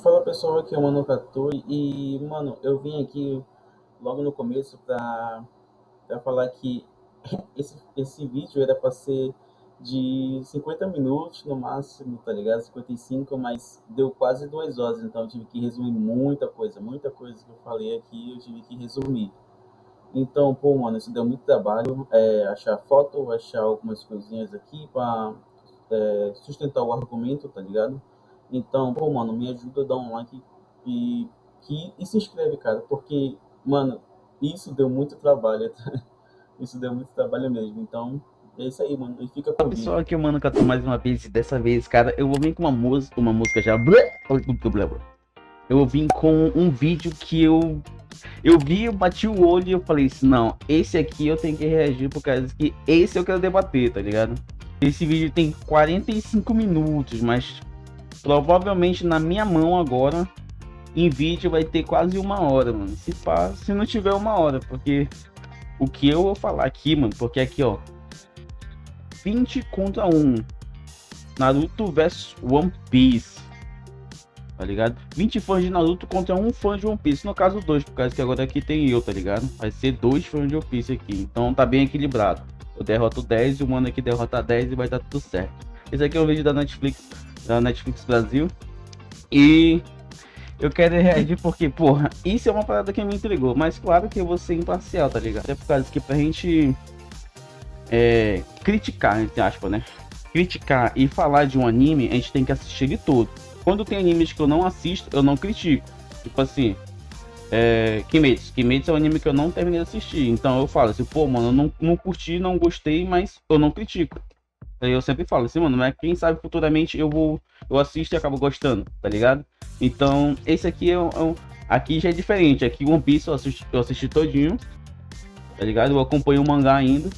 Fala pessoal, aqui é o Mano Katoi e, mano, eu vim aqui logo no começo pra falar que esse vídeo era pra ser de 50 minutos no máximo, tá ligado? 55, mas deu quase 2 horas, então eu tive que resumir muita coisa que eu falei aqui, eu tive que resumir. Então, pô, mano, isso deu muito trabalho, achar foto, achar algumas coisinhas aqui pra sustentar o argumento, tá ligado? Então, pô, mano, me ajuda a dar um like e, e se inscreve, cara, porque, mano, isso deu muito trabalho, tá? Isso deu muito trabalho mesmo. Então, é isso aí, mano, e fica Fala, pro pessoal, vídeo. aqui é o Mano Catu mais uma vez, e dessa vez, cara, eu vou vir com uma música já. Eu vou vir com um vídeo que eu vi, eu bati o olho e eu falei assim, não, esse aqui eu tenho que reagir por causa que esse eu quero debater, tá ligado? Esse vídeo tem 45 minutos, mas provavelmente na minha mão agora, em vídeo vai ter quase 1 hora, mano. Se pá, se não tiver 1 hora, porque o que eu vou falar aqui, mano, porque aqui, ó, 20 contra 1. Naruto vs One Piece, tá ligado? 20 fãs de Naruto contra um fã de One Piece. No caso, dois, por causa que agora aqui tem eu, tá ligado? Vai ser dois fãs de One Piece aqui. Então tá bem equilibrado. Eu derroto 10 e o mano aqui derrota 10 e vai dar tudo certo. Esse aqui é um vídeo da Netflix Brasil. E eu quero reagir porque, porra, isso é uma parada que me intrigou. Mas claro que eu vou ser imparcial, tá ligado? É por causa que pra gente criticar, entre aspas, né? Criticar e falar de um anime, a gente tem que assistir ele todo. Quando tem animes que eu não assisto, eu não critico. Tipo assim, Kimetsu. Kimetsu é um anime que eu não terminei de assistir. Então eu falo assim, pô, mano, eu não curti, não gostei, mas eu não critico. Aí eu sempre falo assim, mano, mas quem sabe futuramente eu assisto e acabo gostando, tá ligado? Então, esse aqui aqui já é diferente. Aqui One Piece eu assisti todinho, tá ligado? Eu acompanho o mangá ainda.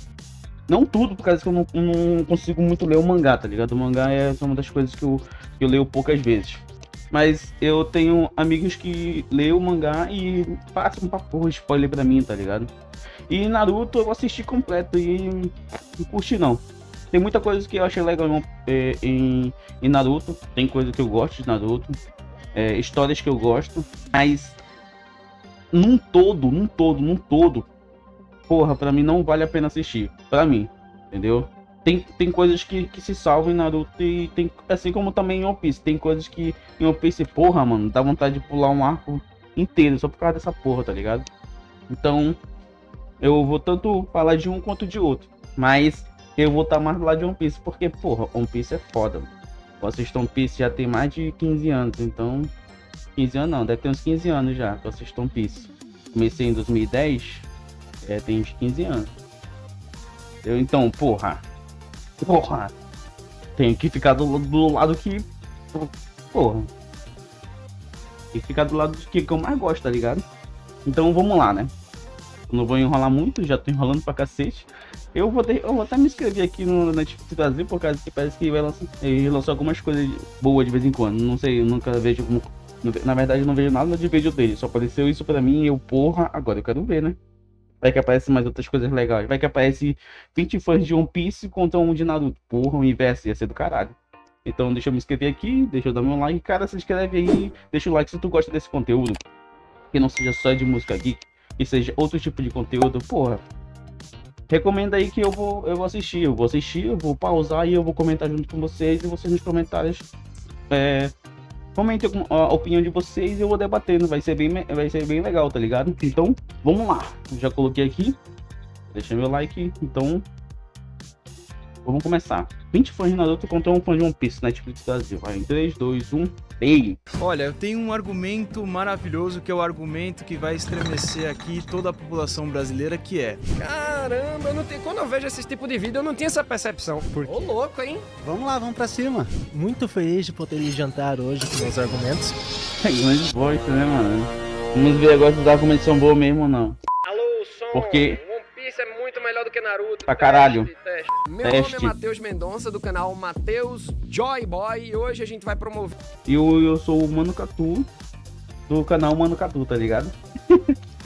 Não tudo, por causa que eu não consigo muito ler o mangá, tá ligado? O mangá é uma das coisas que eu leio poucas vezes. Mas eu tenho amigos que leem o mangá e passam pra porra spoiler pra mim, tá ligado? E Naruto eu assisti completo e não curti não. Tem muita coisa que eu achei legal em Naruto, tem coisa que eu gosto de Naruto, histórias que eu gosto, mas num todo, porra, pra mim não vale a pena assistir. Pra mim, entendeu? Tem coisas que se salvam em Naruto e tem, assim como também em One Piece. Tem coisas que em One Piece, porra, mano, dá vontade de pular um arco inteiro só por causa dessa porra, tá ligado? Então, eu vou tanto falar de um quanto de outro. Mas eu vou estar mais do lado de One Piece, porque, porra, One Piece é foda, mano. Eu assisto One Piece já tem mais de 15 anos, então... 15 anos não, deve ter uns 15 anos já que eu assisto One Piece. Comecei em 2010, tem uns 15 anos. Então, porra, tenho que ficar do lado que, porra, tem que ficar do lado que eu mais gosto, tá ligado? Então vamos lá, né? Eu não vou enrolar muito, já tô enrolando pra cacete. Eu vou até me inscrever aqui no Netflix Brasil, por causa que parece que ele lançou algumas coisas boas de vez em quando. Não sei, eu nunca vejo. Na verdade, eu não vejo nada de vídeo dele. Só apareceu isso pra mim e eu, porra, agora eu quero ver, né? Vai que aparece mais outras coisas legais. Vai que aparece 20 fãs de One Piece contra um de Naruto. Porra, o inverso ia ser do caralho. Então deixa eu me inscrever aqui, deixa eu dar meu like. Cara, se inscreve aí, deixa o like se tu gosta desse conteúdo. Que não seja só de música geek, que seja outro tipo de conteúdo. Porra, recomenda aí que eu vou assistir. Eu vou pausar e eu vou comentar junto com vocês. E vocês nos comentários comentem a opinião de vocês e eu vou debatendo. Vai ser bem legal, tá ligado? Então, vamos lá. Já coloquei aqui. Deixa meu like. Então, vamos começar. 20 fãs de Naruto contra um fã de One Piece, Netflix Brasil. Vai em 3, 2, 1, play. Olha, eu tenho um argumento maravilhoso, que é o argumento que vai estremecer aqui toda a população brasileira, que é... Caramba, eu não tenho... quando eu vejo esse tipo de vídeo, eu não tinha essa percepção. Por quê? Ô, louco, hein? Vamos lá, vamos pra cima. Muito feliz de poder ir jantar hoje com meus argumentos. É grande bosta, né, mano? Vamos ver agora se os argumentos são bons mesmo ou não. Alô, som. Porque... One Piece é muito melhor do que Naruto. Pra caralho. Teste. Meu nome é Matheus Mendonça, do canal Matheus Joy Boy, e hoje a gente vai promover... E eu sou o Mano Catu, do canal Mano Catu, tá ligado?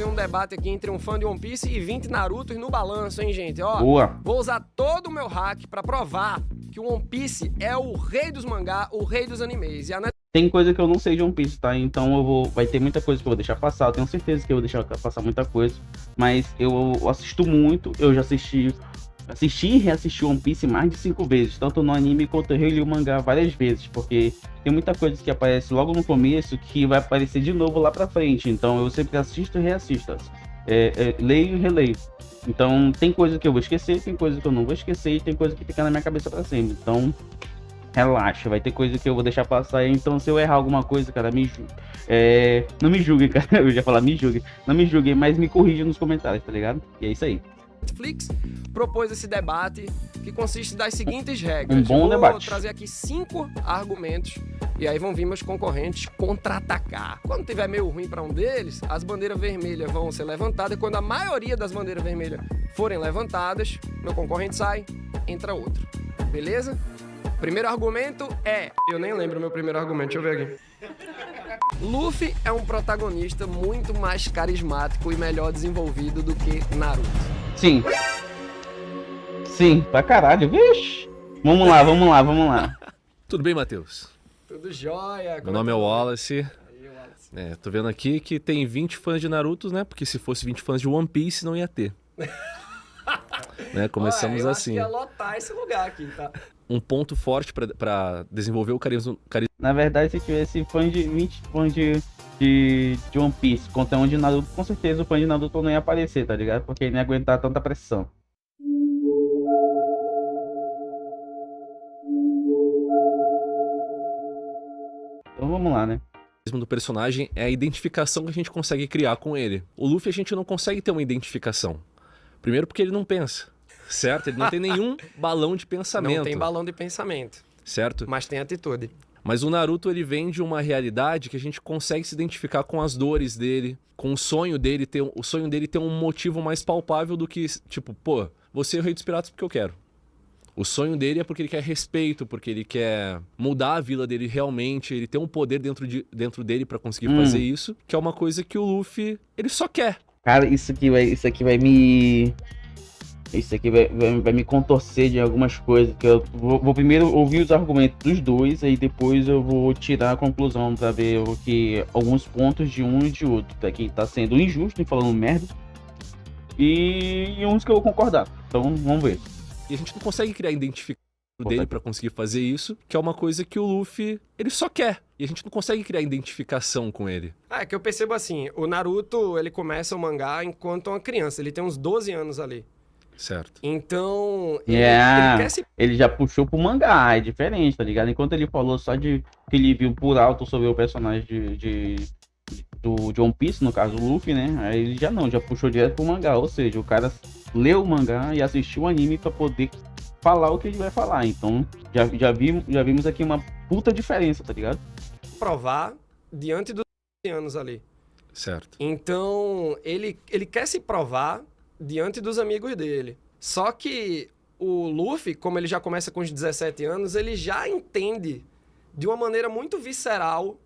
um debate aqui entre um fã de One Piece e 20 Narutos no balanço, hein, gente? Ó, boa. Vou usar todo o meu hack pra provar que o One Piece é o rei dos mangá, o rei dos animes. E a Tem coisa que eu não sei de One Piece, tá? Então vai ter muita coisa que eu vou deixar passar. Eu tenho certeza que eu vou deixar passar muita coisa. Mas eu assisto muito, eu já assisti e reassisti One Piece mais de 5 vezes, tanto no anime quanto eu reli o mangá várias vezes, porque tem muita coisa que aparece logo no começo que vai aparecer de novo lá pra frente. Então eu sempre assisto e reassisto. Leio e releio. Então tem coisa que eu vou esquecer, tem coisa que eu não vou esquecer e tem coisa que fica na minha cabeça pra sempre. Então relaxa, vai ter coisa que eu vou deixar passar. Então se eu errar alguma coisa, cara, não me julgue, cara. Eu já ia falar me julgue. Não me julgue, mas me corrija nos comentários, tá ligado? E é isso aí. Netflix propôs esse debate que consiste das seguintes regras. Um bom vou debate. trazer aqui 5 argumentos e aí vão vir meus concorrentes contra-atacar. Quando tiver meio ruim para um deles, as bandeiras vermelhas vão ser levantadas e quando a maioria das bandeiras vermelhas forem levantadas, meu concorrente sai, entra outro. Beleza? Primeiro argumento é... Eu nem lembro o meu primeiro argumento, deixa eu ver aqui. Luffy é um protagonista muito mais carismático e melhor desenvolvido do que Naruto. Sim. Sim, pra caralho, vixe. Vamos lá. Tudo bem, Matheus? Tudo jóia. Meu nome é Wallace. Aí, Wallace. Tô vendo aqui que tem 20 fãs de Naruto, né? Porque se fosse 20 fãs de One Piece, não ia ter. Né? Começamos eu assim. Acho que ia lotar esse lugar aqui, tá? Um ponto forte pra desenvolver o carisma. Na verdade, se tivesse fã de 20 fãs de One Piece contra um de Naruto, com certeza o fã de Naruto não ia aparecer, tá ligado? Porque ele não ia aguentar tanta pressão. Então vamos lá, né? Do personagem é a identificação que a gente consegue criar com ele. O Luffy a gente não consegue ter uma identificação. Primeiro porque ele não pensa, certo? Ele não tem nenhum balão de pensamento. Não tem balão de pensamento, certo? mas tem atitude. Mas o Naruto, ele vem de uma realidade que a gente consegue se identificar com as dores dele, com o sonho dele ter um motivo mais palpável do que, tipo, pô, vou ser o Rei dos Piratas porque eu quero. O sonho dele é porque ele quer respeito, porque ele quer mudar a vila dele realmente, ele tem um poder dentro dele pra conseguir fazer isso, que é uma coisa que o Luffy, ele só quer. Cara, isso aqui vai me contorcer de algumas coisas, que eu vou primeiro ouvir os argumentos dos dois, aí depois eu vou tirar a conclusão pra ver alguns pontos de um e de outro. Daqui tá sendo injusto e falando merda, e uns que eu vou concordar. Então vamos ver. E a gente não consegue criar identificação dele pra conseguir fazer isso, que é uma coisa que o Luffy, ele só quer. E a gente não consegue criar identificação com ele. É que eu percebo assim, o Naruto, ele começa o mangá enquanto uma criança, ele tem uns 12 anos ali. Certo. Então, ele quer se... Ele já puxou pro mangá, é diferente, tá ligado? Enquanto ele falou só de que ele viu por alto sobre o personagem do One Piece, no caso o Luffy, né? Aí ele já puxou direto pro mangá, ou seja, o cara leu o mangá e assistiu o anime pra poder falar o que ele vai falar. Então, já vimos aqui uma puta diferença, tá ligado? provar diante dos anos ali. Certo. Então, ele quer se provar diante dos amigos dele. Só que o Luffy, como ele já começa com os 17 anos, ele já entende de uma maneira muito visceral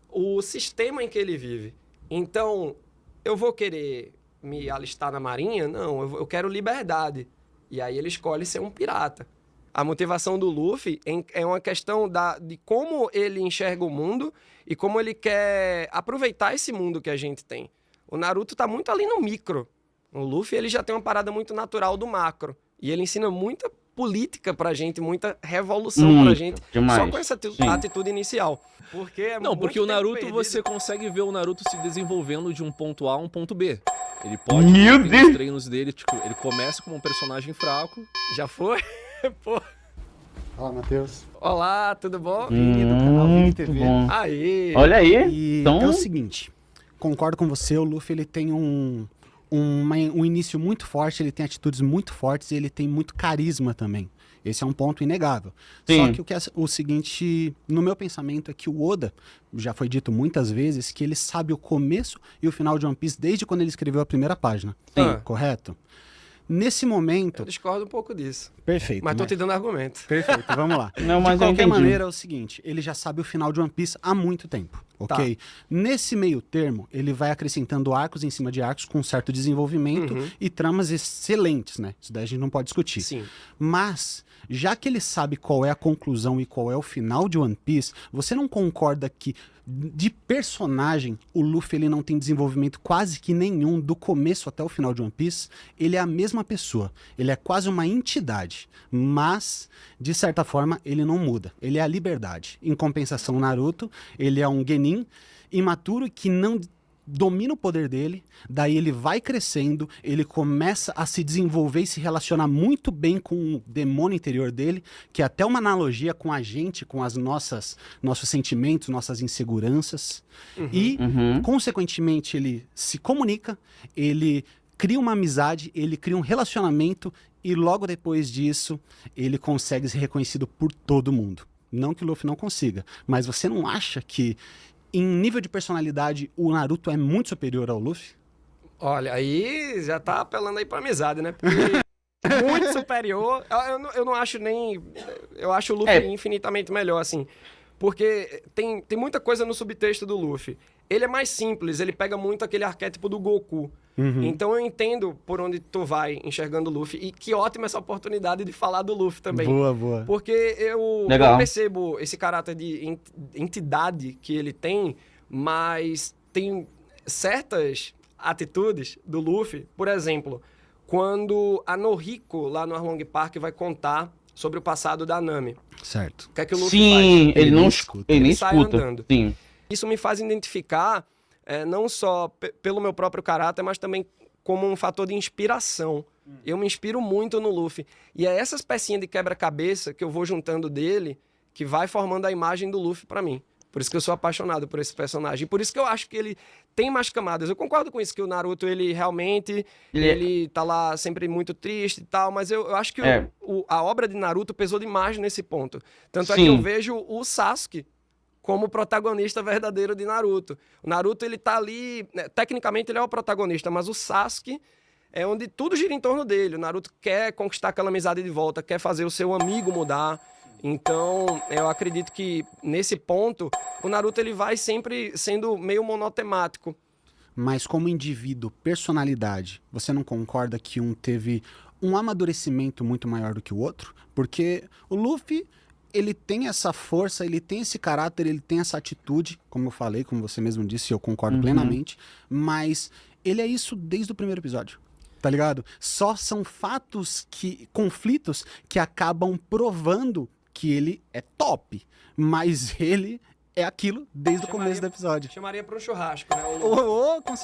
o sistema em que ele vive. Então, eu vou querer me alistar na marinha? Não, eu quero liberdade. E aí ele escolhe ser um pirata. A motivação do Luffy é uma questão de como ele enxerga o mundo e como ele quer aproveitar esse mundo que a gente tem. O Naruto tá muito ali no micro. O Luffy, ele já tem uma parada muito natural do macro. E ele ensina muita política pra gente, muita revolução pra gente. Demais. Só com essa atitude inicial. Porque porque o Naruto, você consegue ver o Naruto se desenvolvendo de um ponto A a um ponto B. Ele pode ter os treinos dele, tipo, ele começa como um personagem fraco. Já foi? Pô. Fala, Matheus. Olá, tudo bom? Vini do canal Vini TV. Bom. Aí. Olha aí. E Então... é o seguinte, concordo com você, o Luffy ele tem um início muito forte, ele tem atitudes muito fortes e ele tem muito carisma também. Esse é um ponto inegável. Sim. Só que o seguinte, no meu pensamento é que o Oda, já foi dito muitas vezes, que ele sabe o começo e o final de One Piece desde quando ele escreveu a primeira página. Sim. Correto? Nesse momento... Eu discordo um pouco disso. Perfeito. Mas tô te dando argumento. Perfeito, vamos lá. Não, mas de eu qualquer entendi. maneira é o seguinte, ele já sabe o final de One Piece há muito tempo. ok? Nesse meio termo, ele vai acrescentando arcos em cima de arcos com certo desenvolvimento e tramas excelentes, né? Isso daí a gente não pode discutir. Sim. Mas, já que ele sabe qual é a conclusão e qual é o final de One Piece, você não concorda que, de personagem, o Luffy ele não tem desenvolvimento quase que nenhum do começo até o final de One Piece? Ele é a mesma pessoa, ele é quase uma entidade, mas, de certa forma, ele não muda. Ele é a liberdade. Em compensação, Naruto, ele é um genin imaturo que não domina o poder dele, daí ele vai crescendo, ele começa a se desenvolver e se relacionar muito bem com o demônio interior dele, que é até uma analogia com a gente, com as nossos sentimentos, nossas inseguranças. E, consequentemente, ele se comunica, ele cria uma amizade, ele cria um relacionamento e logo depois disso, ele consegue ser reconhecido por todo mundo. Não que o Luffy não consiga, mas você não acha que em nível de personalidade, o Naruto é muito superior ao Luffy? Olha, aí já tá apelando aí pra amizade, né? Porque muito superior. Eu não acho nem... Eu acho o Luffy infinitamente melhor, assim. Porque tem muita coisa no subtexto do Luffy. Ele é mais simples, ele pega muito aquele arquétipo do Goku. Então eu entendo por onde tu vai enxergando o Luffy. E que ótima essa oportunidade de falar do Luffy também. Boa. Porque eu percebo esse caráter de entidade que ele tem, mas tem certas atitudes do Luffy. Por exemplo, quando a Noriko, lá no Arlong Park, vai contar sobre o passado da Nami. Certo. O que é que o Luffy Sim, faz? ele não escuta. Ele nem sai escuta. andando. Sim. Isso me faz identificar não só pelo meu próprio caráter, mas também como um fator de inspiração. Eu me inspiro muito no Luffy. E é essas pecinhas de quebra-cabeça que eu vou juntando dele que vai formando a imagem do Luffy pra mim. Por isso que eu sou apaixonado por esse personagem. E por isso que eu acho que ele tem mais camadas. Eu concordo com isso, que o Naruto, ele realmente... Ele tá lá sempre muito triste e tal, mas eu acho que a obra de Naruto pesou demais nesse ponto. Tanto é que eu vejo o Sasuke como protagonista verdadeiro de Naruto. O Naruto, ele tá ali... Né, tecnicamente, ele é o protagonista, mas o Sasuke é onde tudo gira em torno dele. O Naruto quer conquistar aquela amizade de volta, quer fazer o seu amigo mudar. Então, eu acredito que, nesse ponto, o Naruto ele vai sempre sendo meio monotemático. Mas como indivíduo, personalidade, você não concorda que um teve um amadurecimento muito maior do que o outro? Porque o Luffy... ele tem essa força, ele tem esse caráter, ele tem essa atitude, como eu falei, como você mesmo disse, eu concordo plenamente, mas ele é isso desde o primeiro episódio, tá ligado? Só são conflitos que acabam provando que ele é top, mas ele é aquilo desde o começo do episódio. Chamaria pra um churrasco, né?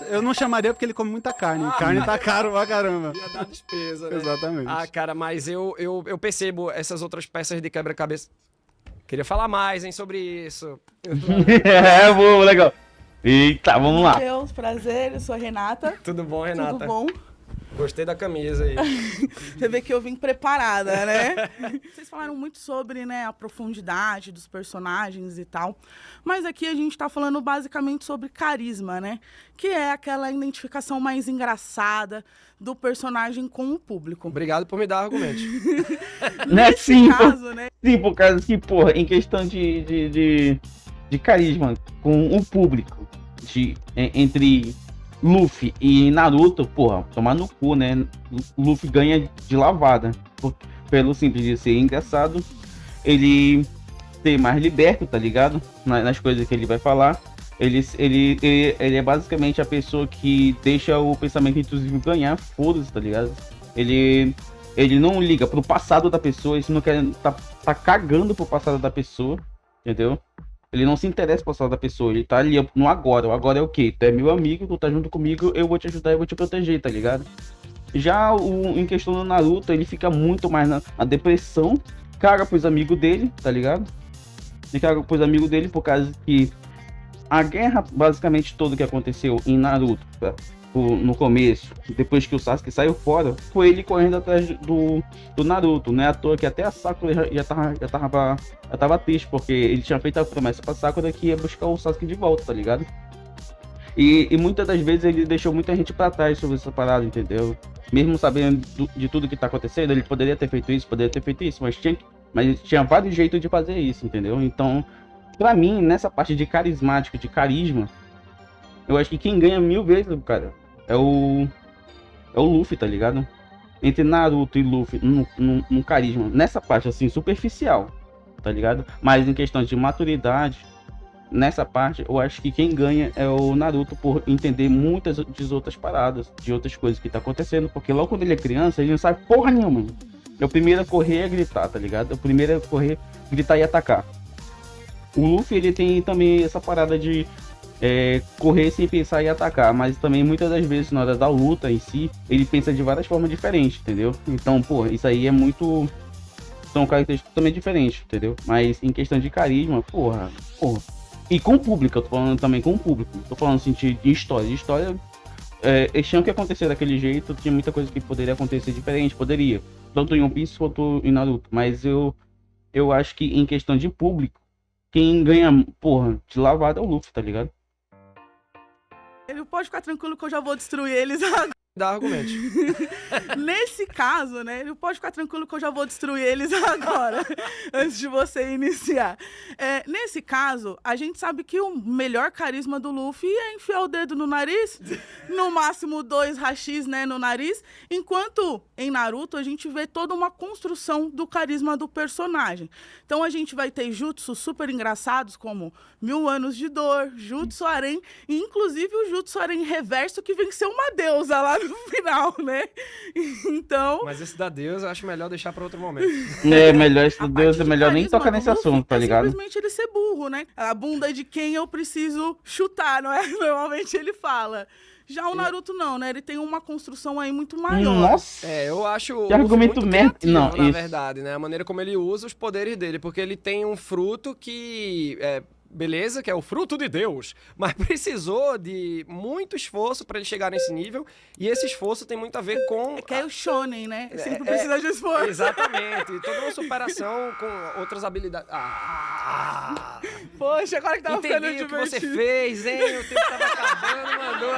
Eu não chamaria porque ele come muita carne, carne tá caro pra caramba. Ia dar despesa, né? Exatamente. Cara, mas eu percebo essas outras peças de quebra-cabeça. Queria falar mais, hein, sobre isso. Boa, legal. Eita, vamos lá. Deus, prazer, eu sou a Renata. Tudo bom, Renata? Tudo bom? Gostei da camisa aí. Você vê que eu vim preparada, né? Vocês falaram muito sobre, né, a profundidade dos personagens e tal. Mas aqui a gente tá falando basicamente sobre carisma, né? Que é aquela identificação mais engraçada do personagem com o público. Obrigado por me dar argumentos. Né? Sim, caso, né? sim, por causa que, porra, em questão de carisma com o público, entre Luffy e Naruto, porra, tomar no cu, né? Luffy ganha de lavada. Pelo simples de ser engraçado, ele ser mais liberto, tá ligado? Nas coisas que ele vai falar. Ele é basicamente a pessoa que deixa o pensamento intrusivo ganhar, foda-se, tá ligado? Ele não liga pro passado da pessoa, ele não quer tá cagando pro passado da pessoa, entendeu? Ele não se interessa pelo passado da pessoa, ele tá ali no agora. O agora é o quê? Tu é meu amigo, tu tá junto comigo, eu vou te ajudar, eu vou te proteger, tá ligado? Já em questão do Naruto, ele fica muito mais na depressão, caga pros amigos dele, tá ligado? Ele caga pros amigos dele por causa que a guerra, basicamente, toda que aconteceu em Naruto, tá? No começo, depois que o Sasuke saiu fora, foi ele correndo atrás do Naruto. Não é à toa que até a Sakura já tava triste, porque ele tinha feito a promessa pra Sakura que ia buscar o Sasuke de volta, tá ligado? E muitas das vezes ele deixou muita gente pra trás sobre essa parada, entendeu? Mesmo sabendo de tudo que tá acontecendo, ele poderia ter feito isso, mas tinha vários jeitos de fazer isso, entendeu? Então, Pra mim, nessa parte de carismático, de carisma, eu acho que quem ganha 1000 vezes, cara, é o Luffy, tá ligado? Entre Naruto e Luffy no carisma, nessa parte assim, superficial, tá ligado? Mas em questão de maturidade, nessa parte, eu acho que quem ganha é o Naruto por entender muitas das outras paradas, de outras coisas que tá acontecendo, porque logo quando ele é criança, ele não sabe porra nenhuma. É o primeiro a correr e a gritar, tá ligado? É o primeiro a correr, gritar e atacar. O Luffy, ele tem também essa parada de correr sem pensar e atacar, mas também muitas das vezes na hora da luta em si, ele pensa de várias formas diferentes, entendeu? Então, pô, isso aí é muito... São características totalmente diferentes, entendeu? Mas em questão de carisma, porra. E com o público, eu tô falando também com o público. Tô falando assim de história. De história, eles tinham que acontecer daquele jeito, tinha muita coisa que poderia acontecer diferente, poderia. Tanto em One Piece quanto em Naruto. Mas eu acho que em questão de público, quem ganha, porra, de lavada é o Luffy, tá ligado? Ele pode ficar tranquilo que eu já vou destruir eles agora. Dá argumento. Nesse caso, né? Ele pode ficar tranquilo que eu já vou destruir eles agora, antes de você iniciar. Nesse caso, a gente sabe que o melhor carisma do Luffy é enfiar o dedo no nariz, no máximo 2 hashis, né, no nariz, enquanto em Naruto a gente vê toda uma construção do carisma do personagem. Então a gente vai ter jutsus super engraçados, como 1000 anos de dor, Jutsu Aren, e inclusive o Jutsu Aren reverso que venceu uma deusa lá no final, né? Então... Mas esse da deusa eu acho melhor deixar pra outro momento. Melhor esse Deus, é melhor nem tocar nesse assunto, tá ligado? Simplesmente ele ser burro, né? A bunda de quem eu preciso chutar, não é? Normalmente ele fala. Já o Naruto não, né? Ele tem uma construção aí muito maior. Nossa! Eu acho que argumento muito merda. criativo, Não, na isso. verdade, né? A maneira como ele usa os poderes dele, porque ele tem um fruto que... beleza, que é o fruto de Deus, mas precisou de muito esforço para ele chegar nesse nível, e esse esforço tem muito a ver com... Que é o shonen, né? Sempre precisa de esforço. Exatamente, toda uma superação com outras habilidades. Poxa, agora que tava ficando Entendi o que divertido. você fez, hein? O tempo tava acabando, mandou...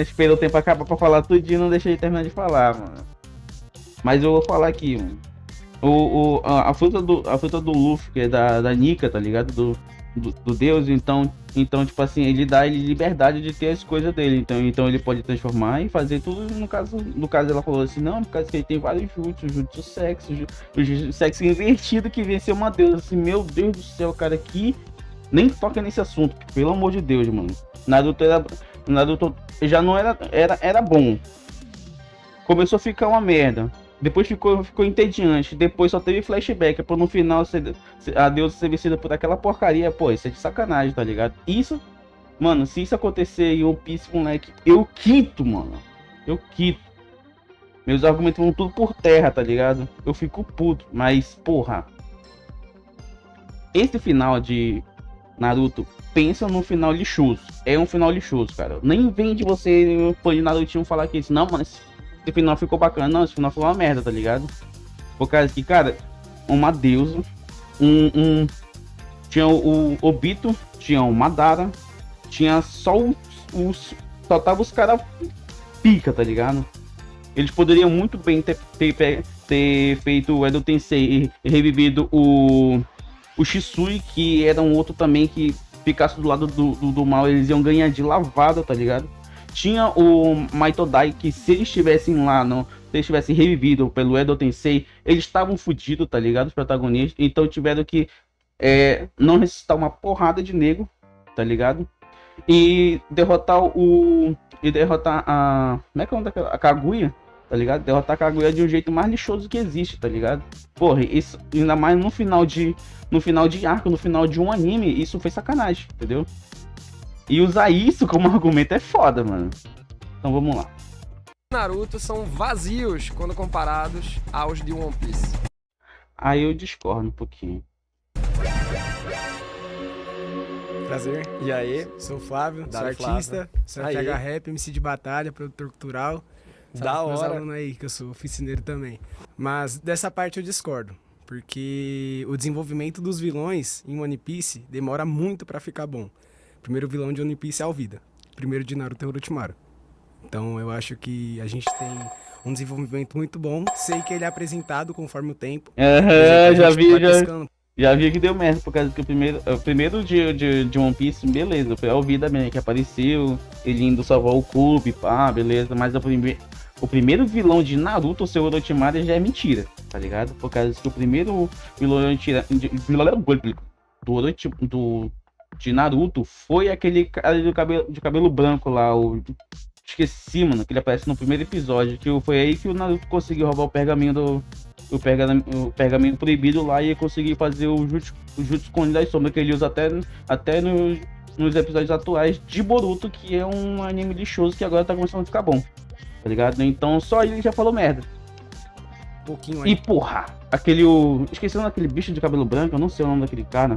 Esperou o tempo acabar pra falar tudo e não deixei de terminar de falar, mano. Mas eu vou falar aqui, mano. A fruta do Luffy, que é da Nika, tá ligado? Do Deus, então, tipo assim, ele dá ele liberdade de ter as coisas dele. Então ele pode transformar e fazer tudo. No caso ela falou assim, não, por causa que ele tem vários jutsu sexo, o sexo invertido que venceu uma deusa. Assim, meu Deus do céu, cara, aqui nem toca nesse assunto, pelo amor de Deus, mano. Naruto já não era bom. Começou a ficar uma merda. Depois ficou entediante. Depois só teve flashback. Pra no final a deusa ser vencida por aquela porcaria. Pô, isso é de sacanagem, tá ligado? Isso, mano, se isso acontecer em One Piece, moleque, eu quito, mano. Eu quito. Meus argumentos vão tudo por terra, tá ligado? Eu fico puto. Mas, porra. Esse final de Naruto, pensa num final lixoso. É um final lixoso, cara. Nem vem de você, fã de Naruto, falar que isso. Não, mano, esse final ficou bacana. Não, esse final foi uma merda, tá ligado? Por causa que, cara, uma deusa, tinha o Obito, tinha o Madara, tinha só só tava os caras pica, tá ligado? Eles poderiam muito bem ter feito o Edo Tensei e revivido o Shisui, que era um outro também que ficasse do lado do mal, eles iam ganhar de lavada, tá ligado? Tinha o Maitodai, que se eles estivessem lá, se eles tivessem revivido pelo Edo Tensei, eles estavam fodidos, tá ligado? Os protagonistas. Então tiveram que não ressuscitar uma porrada de nego, tá ligado? E derrotar a... Como é que é o nome daquela? A Kaguya, tá ligado? Derrotar a Kaguya de um jeito mais lixoso que existe, tá ligado? Porra, isso, ainda mais no final de arco, no final de um anime, isso foi sacanagem, entendeu? E usar isso como argumento é foda, mano. Então vamos lá. Naruto são vazios quando comparados aos de One Piece. Aí eu discordo um pouquinho. Prazer. E aí? Sou o Flávio, sou Dale, artista, sou Aí. FH Rap, MC de batalha, produtor cultural. Da Meus hora. alunos aí, que eu sou oficineiro também. Mas dessa parte eu discordo, porque o desenvolvimento dos vilões em One Piece demora muito pra ficar bom. O primeiro vilão de One Piece é Alvida. O primeiro de Naruto é Orochimaru. Então eu acho que a gente tem um desenvolvimento muito bom. Sei que ele é apresentado conforme o tempo. Aham, A já gente vi, vai já, pescando. já vi que deu merda, por causa que o primeiro de One Piece, beleza, foi a Alvida mesmo que apareceu, ele indo salvar o clube, pá, beleza, mas o primeiro vilão de Naruto, o seu Orochimaru, já é mentira, tá ligado? Por causa que o primeiro vilão de Naruto foi aquele cara de cabelo branco lá, esqueci, mano, que ele aparece no primeiro episódio, que foi aí que o Naruto conseguiu roubar o pergaminho proibido lá e conseguir fazer o Jutsu Koni das Sombras, que ele usa até nos episódios atuais de Boruto, que é um anime lixoso que agora tá começando a ficar bom, tá ligado? Então só ele já falou merda. Um pouquinho E aí. porra, esqueci o nome daquele bicho de cabelo branco, eu não sei o nome daquele cara.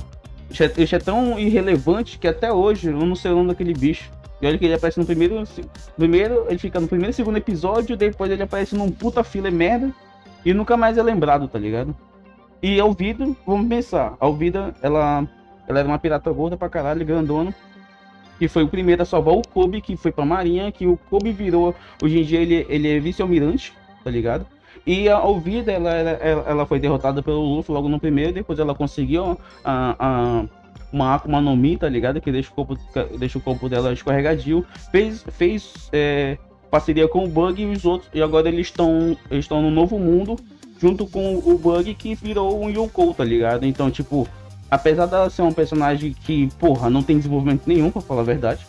Isso é tão irrelevante que até hoje eu não sei o nome daquele bicho. E olha que ele aparece no primeiro, ele fica no primeiro e segundo episódio, depois ele aparece num puta filler merda e nunca mais é lembrado, tá ligado? E a Alvida, vamos pensar, a Alvida, ela era uma pirata gorda pra caralho, grandona, que foi o primeiro a salvar o Kobe, que foi pra marinha, que o Kobe virou, hoje em dia ele é vice-almirante, tá ligado? E a Alvida, ela foi derrotada pelo Luffy logo no primeiro, depois ela conseguiu uma Akuma no Mi, tá ligado? Que deixa o corpo dela escorregadio. Fez parceria com o Bug e os outros. E agora eles estão no novo mundo, junto com o Bug, que virou um Yonkou, tá ligado? Então, tipo, apesar dela ser um personagem que, porra, não tem desenvolvimento nenhum, pra falar a verdade.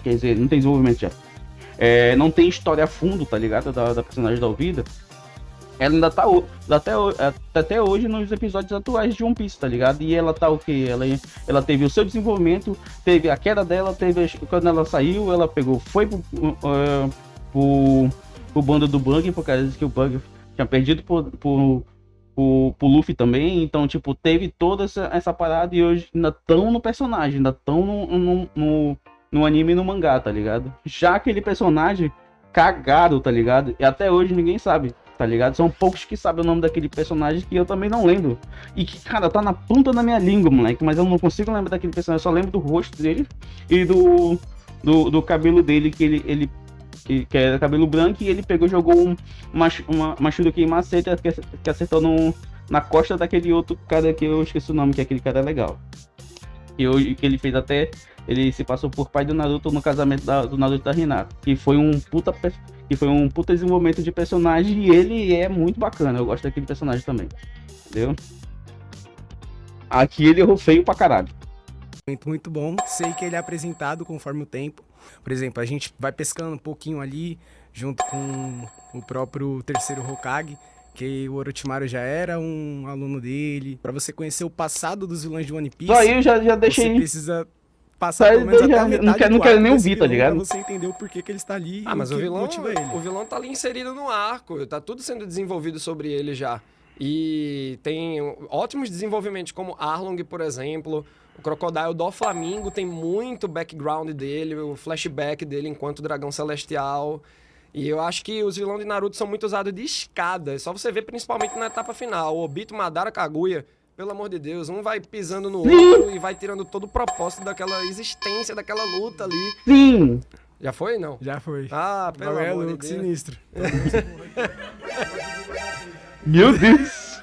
Quer dizer, não tem desenvolvimento já. Não tem história a fundo, tá ligado? Da personagem da Alvida. Ela ainda tá até hoje nos episódios atuais de One Piece, tá ligado? E ela tá o quê? Ela teve o seu desenvolvimento, teve a queda dela, quando ela saiu, ela foi pro bando do Bug, por causa que o Bug tinha perdido pro Luffy também. Então, tipo, teve toda essa parada e hoje ainda tão no personagem, ainda tão no anime e no mangá, tá ligado? Já aquele personagem cagado, tá ligado? E até hoje ninguém sabe, tá ligado? São poucos que sabem o nome daquele personagem que eu também não lembro. E que, cara, tá na ponta da minha língua, moleque. Mas eu não consigo lembrar daquele personagem. Eu só lembro do rosto dele e do cabelo dele, que era cabelo branco. E ele pegou e jogou uma Shuriken maceta que acertou na costa daquele outro cara que eu esqueci o nome, que aquele cara é legal. Que ele fez até... Ele se passou por pai do Naruto no casamento do Naruto da Hinata. Que foi um puta desenvolvimento de personagem. E ele é muito bacana. Eu gosto daquele personagem também. Entendeu? Aqui ele errou feio pra caralho. Muito bom. Sei que ele é apresentado conforme o tempo. Por exemplo, a gente vai pescando um pouquinho ali, junto com o próprio terceiro Hokage, que o Orochimaru já era um aluno dele. Pra você conhecer o passado dos vilões de One Piece, Só aí eu já deixei. você precisa passar pelo menos até a metade não do quero arco nem desse ouvir, tá vilão ligado? pra você entender o porquê que ele está ali e Mas o o que vilão, motiva ele. o vilão tá ali inserido no arco, tá tudo sendo desenvolvido sobre ele já. E tem ótimos desenvolvimentos, como Arlong, por exemplo. O Crocodile do Flamingo tem muito background dele, o flashback dele enquanto dragão celestial. E eu acho que os vilões de Naruto são muito usados de escada. É só você ver principalmente na etapa final. O Obito, Madara, Kaguya, pelo amor de Deus, um vai pisando no outro e vai tirando todo o propósito daquela existência, daquela luta ali. Sim! Já foi, não? Já foi. Ah, pelo É amor de louco, Deus. sinistro. Meu Deus!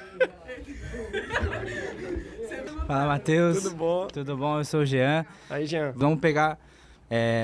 Fala, Matheus. Tudo bom? Tudo bom? Eu sou o Jean. Aí, Jean. Vamos pegar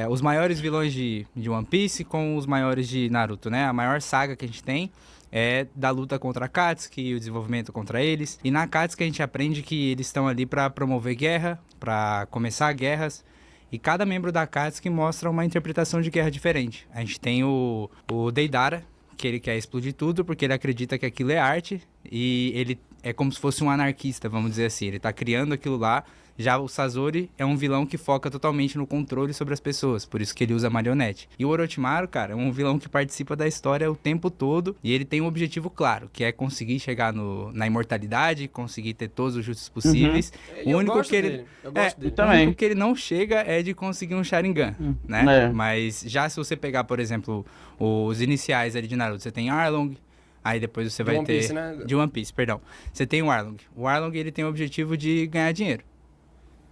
os maiores vilões de One Piece com os maiores de Naruto, né? A maior saga que a gente tem é da luta contra a Akatsuki e o desenvolvimento contra eles. E na Akatsuki a gente aprende que eles estão ali para promover guerra, para começar guerras. E cada membro da Akatsuki mostra uma interpretação de guerra diferente. A gente tem o Deidara, que ele quer explodir tudo porque ele acredita que aquilo é arte. E ele é como se fosse um anarquista, vamos dizer assim. Ele tá criando aquilo lá. Já o Sasori é um vilão que foca totalmente no controle sobre as pessoas, por isso que ele usa marionete. E o Orochimaru, cara, é um vilão que participa da história o tempo todo e ele tem um objetivo claro, que é conseguir chegar na imortalidade, conseguir ter todos os jutsus possíveis. E eu gosto dele. Eu gosto dele. O Também. único que ele não chega é de conseguir um Sharingan, né? É. Mas já se você pegar, por exemplo, os iniciais ali de Naruto, você tem Arlong, aí depois você vai One ter... Piece, né? De One Piece, perdão. Você tem o Arlong. O Arlong, ele tem o objetivo de ganhar dinheiro.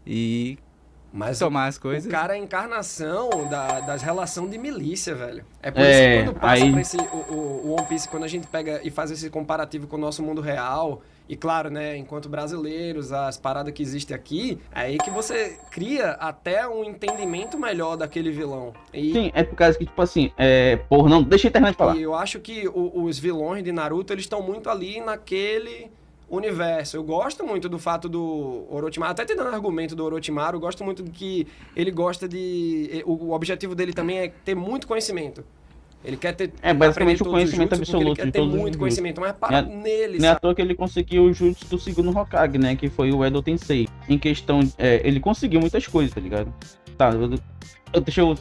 E Mas tomar as o coisas. cara é a encarnação das relações de milícia, velho. É por isso que quando passa pra esse, o One Piece, quando a gente pega e faz esse comparativo com o nosso mundo real, e claro, né, enquanto brasileiros, as paradas que existem aqui, é aí que você cria até um entendimento melhor daquele vilão. Sim, é por causa que, tipo assim, porra, não, deixa eu terminar de falar. E eu acho que os vilões de Naruto, eles estão muito ali naquele universo. Eu gosto muito do fato do Orochimaru, até te dando argumento do Orochimaru, eu gosto muito de que ele gosta de... O objetivo dele também é ter muito conhecimento. Ele quer ter... basicamente o conhecimento absoluto. Ele quer ter muito conhecimento, mas para nele, não é à toa que ele conseguiu o jutsu do segundo Hokage, né? Que foi o Edo Tensei. Em questão... ele conseguiu muitas coisas, tá ligado? Tá, deixa eu...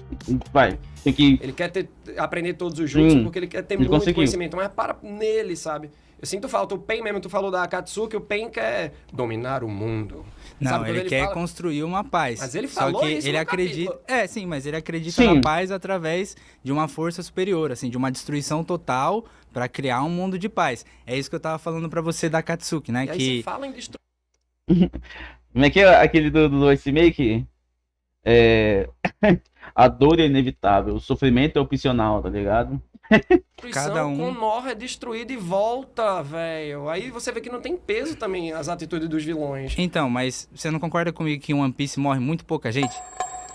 Vai. Tem que... Ele quer aprender todos os jutsu porque ele quer ter muito conhecimento, mas para nele, sabe? Eu sinto falta. O Pain mesmo, tu falou da Akatsuki, o Pain quer dominar o mundo. Não, sabe, ele quer fala... construir uma paz. Mas ele Só falou que isso ele no acredita... capítulo. Sim, mas ele acredita na paz através de uma força superior, assim, de uma destruição total pra criar um mundo de paz. É isso que eu tava falando pra você da Akatsuki, né? E aí que... você fala em destruir... Como é que é aquele do Ice Make? A dor é inevitável, o sofrimento é opcional, tá ligado? Cada um com Norra é destruído e volta, velho. Aí você vê que não tem peso também as atitudes dos vilões. Então, mas você não concorda comigo que em One Piece morre muito pouca gente?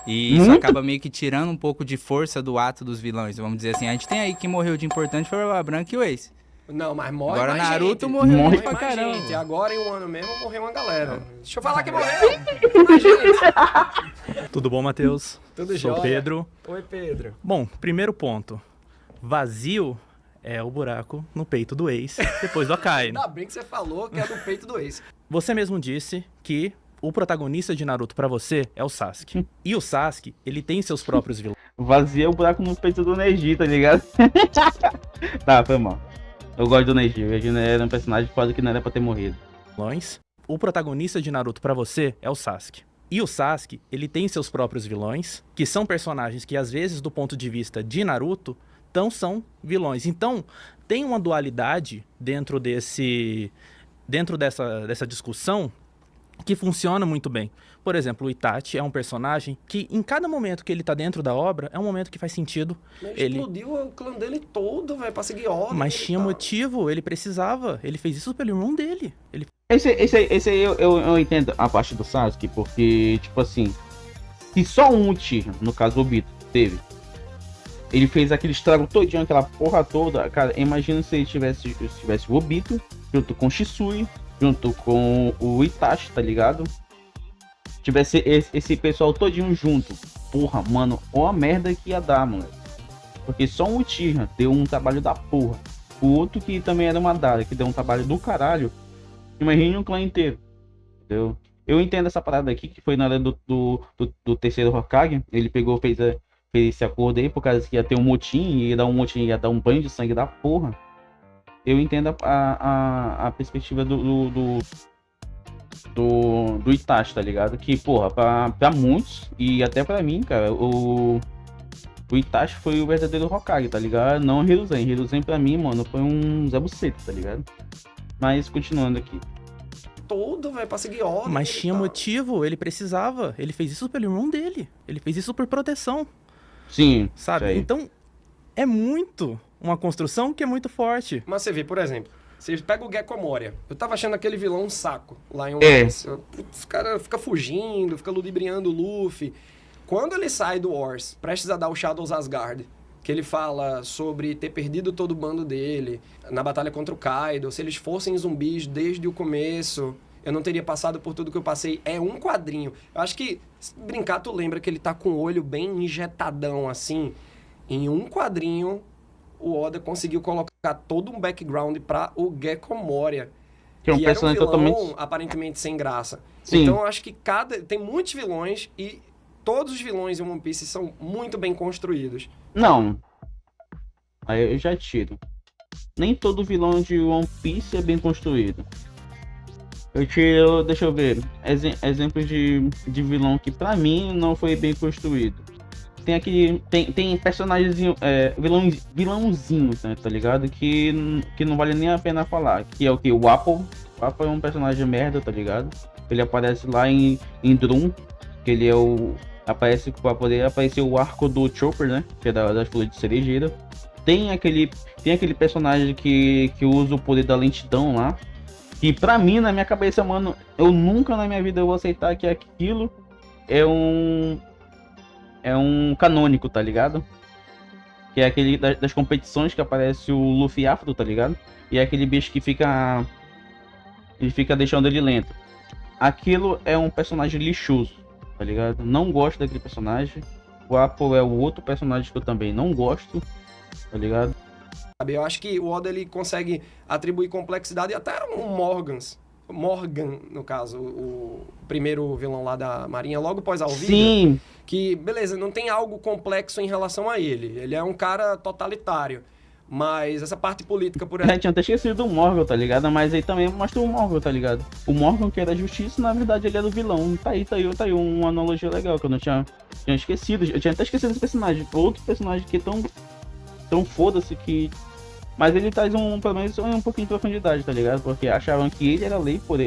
E isso acaba meio que tirando um pouco de força do ato dos vilões, vamos dizer assim. A gente tem aí que morreu de importante foi o Barba Branca e o Ace. Não, mas morre agora mais Naruto gente. morre pra mais caramba. gente. Agora em um ano mesmo morreu uma galera. Deixa eu falar que morreu. Mais gente. Tudo bom, Matheus? Tudo Sou jóia. Pedro. Oi, Pedro. Bom, primeiro ponto. Vazio é o buraco no peito do ex, depois do Akai. Ainda bem que você falou que é do peito do ex. Você mesmo disse que o protagonista de Naruto pra você é o Sasuke. E o Sasuke, ele tem seus próprios vilões. Vazia é o buraco no peito do Neji, tá ligado? Tá, foi mal. Eu gosto do Neji. O Neji era um personagem foda que não era pra ter morrido. O protagonista de Naruto pra você é o Sasuke. E o Sasuke, ele tem seus próprios vilões, que são personagens que às vezes do ponto de vista de Naruto, são vilões. Então, tem uma dualidade dentro dessa discussão que funciona muito bem. Por exemplo, o Itachi é um personagem que, em cada momento que ele tá dentro da obra, é um momento que faz sentido. Ele explodiu o clã dele todo, velho, pra seguir ordem. Mas tinha motivo, ele precisava. Ele fez isso pelo irmão dele. Esse aí eu entendo a parte do Sasuke, porque, tipo assim, se só um Uchiha, no caso o Obito, teve, ele fez aquele estrago todinho, aquela porra toda, cara, imagina se ele tivesse o Obito, junto com o Shisui, junto com o Itachi, tá ligado? Tivesse esse pessoal todinho junto, porra, mano, ó a merda que ia dar, mano. Porque só um Uchiha deu um trabalho da porra, o outro que também era uma Madara, que deu um trabalho do caralho, imagine um clã inteiro, entendeu? Eu entendo essa parada aqui, que foi na hora do terceiro Hokage, ele pegou, fez esse acordo aí, por causa que ia ter um motim, ia dar um banho de sangue da porra. Eu entendo a perspectiva do Itachi, tá ligado? Que, porra, pra muitos, e até pra mim, cara, o Itachi foi o verdadeiro Hokage, tá ligado? Não o Hiruzen. Hiruzen pra mim, mano, foi um Zé Buceta, tá ligado? Mas, continuando aqui. Todo, velho, pra seguir ordem. Mas tinha motivo, ele precisava. Ele fez isso pelo irmão dele. Ele fez isso por proteção. Sim. Sabe? Então, é muito uma construção que é muito forte. Mas você vê, por exemplo, você pega o Gekko Moria. Eu tava achando aquele vilão um saco lá em One Piece. Os caras ficam fugindo, ficam ludibriando o Luffy. Quando ele sai do Wars, prestes a dar o Shadows Asgard, que ele fala sobre ter perdido todo o bando dele na batalha contra o Kaido, se eles fossem zumbis desde o começo, eu não teria passado por tudo que eu passei. É um quadrinho. Eu acho que, se brincar, tu lembra que ele tá com o olho bem injetadão, assim. Em um quadrinho, o Oda conseguiu colocar todo um background pra o Gekko Moria. Que é um personagem totalmente... aparentemente sem graça. Sim. Então, eu acho que tem muitos vilões e todos os vilões em One Piece são muito bem construídos. Não. Aí eu já tiro. Nem todo vilão de One Piece é bem construído. Eu tiro, deixa eu ver, exemplos de vilão que pra mim não foi bem construído. Tem aquele, tem personagens, vilãozinhos, né, tá ligado? Que não vale nem a pena falar. Que é o que? O Apple. O Apple é um personagem merda, tá ligado? Ele aparece lá em Drum, que ele é o... Aparece pra poder aparecer o arco do Chopper, né? Que é das flores de cerejeira. Tem aquele personagem que usa o poder da lentidão lá. Que pra mim, na minha cabeça, mano, eu nunca na minha vida vou aceitar que aquilo é um canônico, tá ligado? Que é aquele das competições que aparece o Luffy Afro, tá ligado? E é aquele bicho que fica deixando ele lento. Aquilo é um personagem lixoso, tá ligado? Não gosto daquele personagem. O Apple é o outro personagem que eu também não gosto, tá ligado? Eu acho que o Oda ele consegue atribuir complexidade até um Morgan, no caso, o primeiro vilão lá da Marinha, logo após Alvida. Sim. Que, beleza, não tem algo complexo em relação a ele. Ele é um cara totalitário. Mas essa parte política, por exemplo... Tinha até esquecido do Morgan, tá ligado? Mas aí também mostrou o Morgan, tá ligado? O Morgan, que era justiça, na verdade ele é do vilão. Tá aí uma analogia legal, que eu não tinha esquecido. Eu tinha até esquecido desse personagem. Outro personagem que é tão foda-se que... Mas ele traz pelo menos um pouquinho de profundidade, tá ligado? Porque achavam que ele era lei por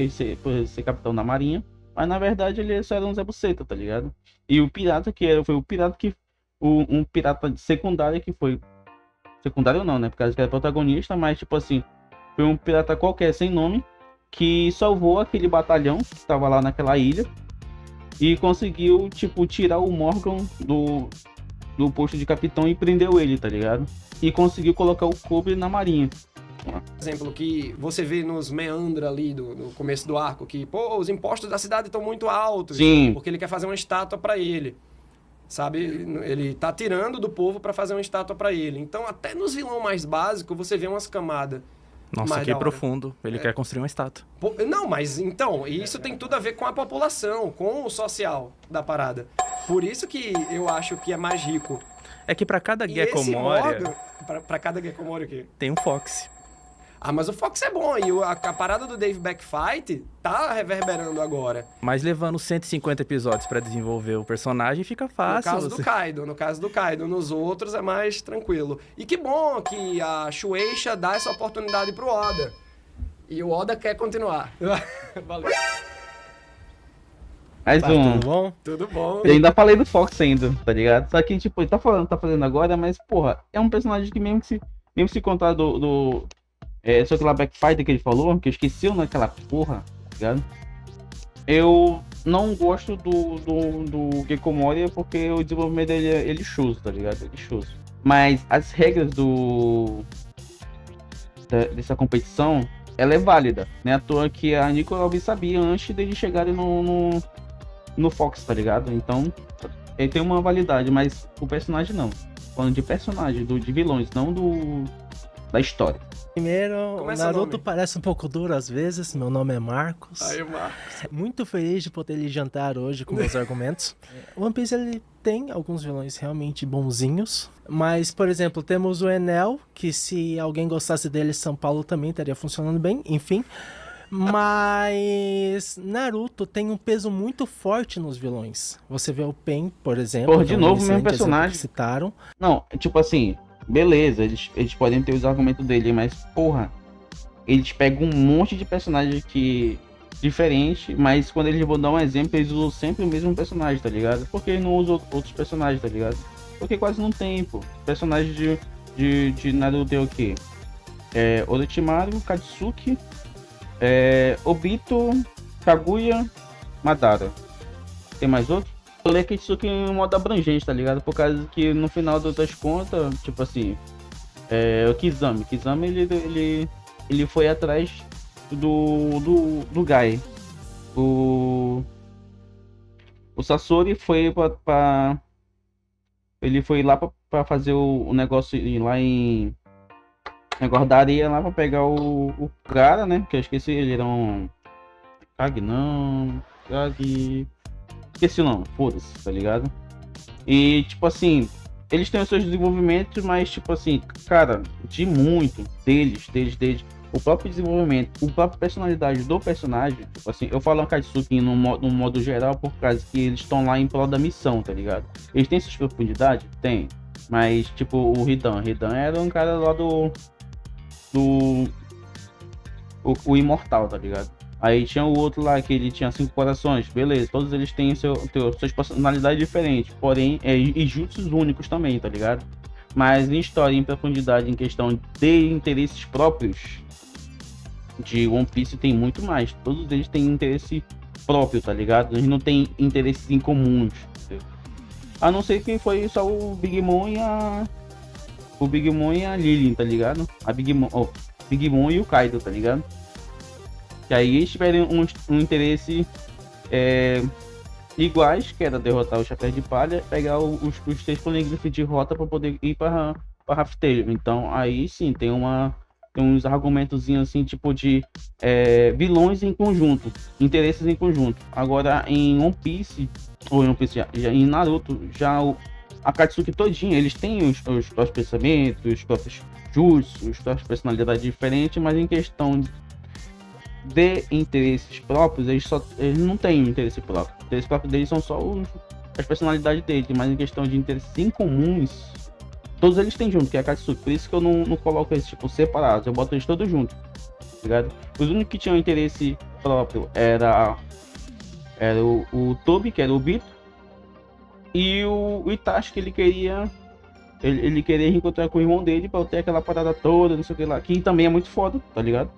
ser capitão da marinha. Mas na verdade ele só era um Zé Buceta, tá ligado? E o pirata foi o pirata que... Um pirata secundário que foi... Secundário não, né? Por causa que era protagonista, mas tipo assim... Foi um pirata qualquer, sem nome, que salvou aquele batalhão que tava lá naquela ilha. E conseguiu, tipo, tirar o Morgan do posto de capitão e prendeu ele, tá ligado? E conseguiu colocar o Kobe na marinha. Por exemplo, que você vê nos meandros ali no começo do arco, que, pô, os impostos da cidade estão muito altos. Sim. Porque ele quer fazer uma estátua pra ele. Sabe? Ele tá tirando do povo pra fazer uma estátua pra ele. Então, até nos vilões mais básicos, você vê umas camadas. Nossa, que profundo. Ele quer construir uma estátua. Não, mas então, isso tem tudo a ver com a população, com o social da parada. Por isso que eu acho que é mais rico. É que pra cada Gecko Moria... Pra cada Gecko Moria o quê? Tem um Fox. Ah, mas o Fox é bom. E a parada do Dave Backfight tá reverberando agora. Mas levando 150 episódios pra desenvolver o personagem, fica fácil. No caso do Kaido. Nos outros é mais tranquilo. E que bom que a Shueisha dá essa oportunidade pro Oda. E o Oda quer continuar. Valeu. Mais um. Tudo bom? Tudo bom. Eu ainda falei do Fox ainda, tá ligado? Só que, tipo, ele tá fazendo agora, mas, porra, é um personagem que mesmo se contar só que lá Backfighter que ele falou, que eu esqueci naquela porra, tá ligado? Eu não gosto do Gecko Moria porque o desenvolvimento dele é lixoso, tá ligado? É lixoso. Mas as regras dessa competição, ela é válida, né? À toa que a Nico Robin sabia antes deles chegarem no Fox, tá ligado? Então, ele tem uma validade, mas o personagem não. Falando de personagem, de vilões, não da história. Primeiro, Começa o o Naruto nome. parece um pouco duro às vezes. Meu nome é Marcos. Aí, Marcos. Muito feliz de poder lhe jantar hoje com meus argumentos. O One Piece ele tem alguns vilões realmente bonzinhos. Mas, por exemplo, temos o Enel, que se alguém gostasse dele, São Paulo também estaria funcionando bem. Enfim. Mas Naruto tem um peso muito forte nos vilões. Você vê o Pen, por exemplo. Porra, de novo, o mesmo excelente exemplo personagem. que citaram. Não, tipo assim, beleza, eles podem ter os argumentos dele, mas, porra, eles pegam um monte de personagem diferente, mas quando eles vão dar um exemplo, eles usam sempre o mesmo personagem, tá ligado? Por que não usam outros personagens, tá ligado? Porque quase não tem, pô. Personagem de Naruto é o quê? Orochimaru, Katsuki, Obito, Kaguya, Madara. Tem mais outro? Eu leio Katsuki em modo abrangente, tá ligado? Por causa que no final das contas, tipo assim, o Kizami. Kizami ele foi atrás do Gai. O Sasori foi ele foi lá pra fazer o negócio lá em negócio da areia lá pra pegar o cara, né? Que eu esqueci, ele era um esqueci o nome, foda-se, tá ligado? E tipo assim, eles têm os seus desenvolvimentos, mas tipo assim, cara, de muito deles, o próprio desenvolvimento, a própria personalidade do personagem, tipo assim, eu falo Akatsuki no modo geral por causa que eles estão lá em prol da missão, tá ligado? Eles têm suas profundidades? Tem. Mas tipo, o Hidan era um cara lá o imortal, tá ligado? Aí tinha o outro lá que ele tinha 5 corações, beleza. Todos eles têm suas personalidades diferentes, porém, e jutsus únicos também, tá ligado? Mas em história, em profundidade, em questão de interesses próprios, de One Piece tem muito mais. Todos eles têm interesse próprio, tá ligado? Eles não têm interesses em comuns. A não ser que foi só o Big Mom e a... O Big Mom e a Lilin, tá ligado? A Big Mom e o Kaido, tá ligado? E aí eles tiveram um interesse iguais, que era derrotar o Chapéu de Palha, pegar os 3 polígrafos de rota para poder ir para Raftail. Então aí sim tem uns argumentozinhos assim, tipo de vilões em conjunto, interesses em conjunto. Agora em One Piece, ou em One Piece, já em Naruto, já a Akatsuki todinha, eles têm os próprios pensamentos, os próprios jutsus, as próprias personalidades diferentes, mas em questão de interesses próprios, eles não têm interesse próprio. O interesse próprio deles são só as personalidades deles, mas em questão de interesses em comuns, todos eles têm junto, que é a Akatsuki. Por isso que eu não coloco eles tipo separados, eu boto eles todos juntos, tá ligado? Os únicos que tinham interesse próprio era o Tobi, que era o Bito, e o Itachi, que ele queria reencontrar com o irmão dele pra ter aquela parada toda, não sei o que lá, que também é muito foda, tá ligado?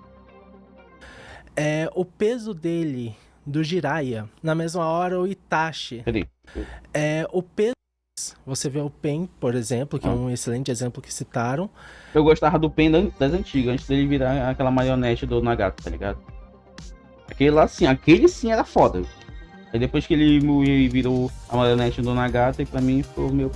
O peso dele, do Jiraiya, na mesma hora o Itachi. Peraí. O peso. Você vê o Pen, por exemplo, que é um excelente exemplo que citaram. Eu gostava do Pen das antigas, antes dele virar aquela marionete do Nagato, tá ligado? Aquele sim era foda. Aí depois que ele virou a marionete do Nagato, e pra mim ficou meu.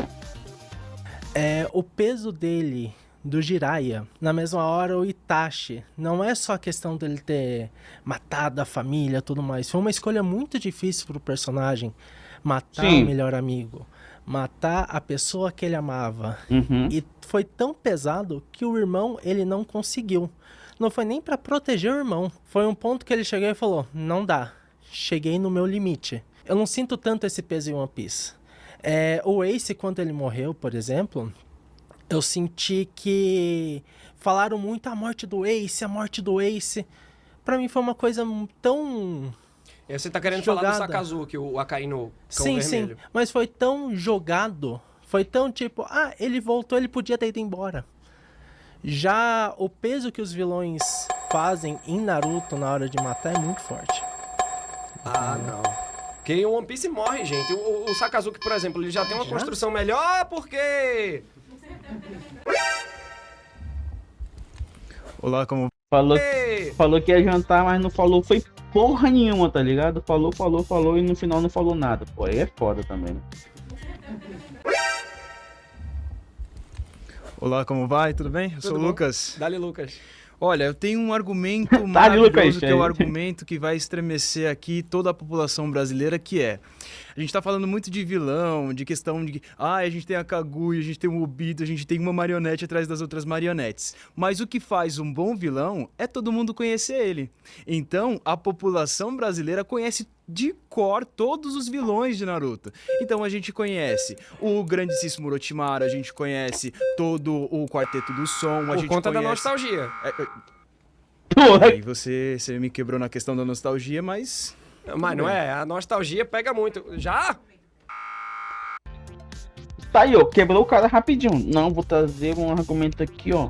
O peso dele, do Jiraiya, na mesma hora o Itachi, não é só a questão dele ter matado a família e tudo mais. Foi uma escolha muito difícil pro personagem matar o melhor amigo, matar a pessoa que ele amava. E foi tão pesado que o irmão, ele não conseguiu. Não foi nem pra proteger o irmão. Foi um ponto que ele chegou e falou, não dá, cheguei no meu limite. Eu não sinto tanto esse peso em One Piece. O Ace, quando ele morreu, por exemplo, eu senti que falaram muito a morte do Ace. Pra mim foi uma coisa tão... Você tá querendo jogada. falar do Sakazuki, o Akainu, cão sim, vermelho. sim, mas foi tão jogado, foi tão tipo, ele voltou, ele podia ter ido embora. Já o peso que os vilões fazem em Naruto na hora de matar é muito forte. Não. Porque o One Piece morre, gente. O Sakazuki, por exemplo, ele já tem uma construção melhor porque... Olá, como... Falou que ia jantar, mas não falou, foi porra nenhuma, tá ligado? Falou e no final não falou nada. Pô, aí é foda também, né? Olá, como vai? Tudo bem? Eu sou o Lucas. Dali, Lucas. Olha, eu tenho um argumento maravilhoso, que é o argumento que vai estremecer aqui toda a população brasileira, que é... A gente tá falando muito de vilão, de questão de... a gente tem a Kaguya, a gente tem um Obito, a gente tem uma marionete atrás das outras marionetes. Mas o que faz um bom vilão é todo mundo conhecer ele. Então, a população brasileira conhece de cor todos os vilões de Naruto. Então a gente conhece o grandíssimo Orochimaru, a gente conhece todo o Quarteto do Som, a gente conta conhece... da nostalgia. Aí você me quebrou na questão da nostalgia, mas... Mas não é, a nostalgia pega muito. Já? Tá aí, ó, quebrou o cara rapidinho. Não, vou trazer um argumento aqui, ó,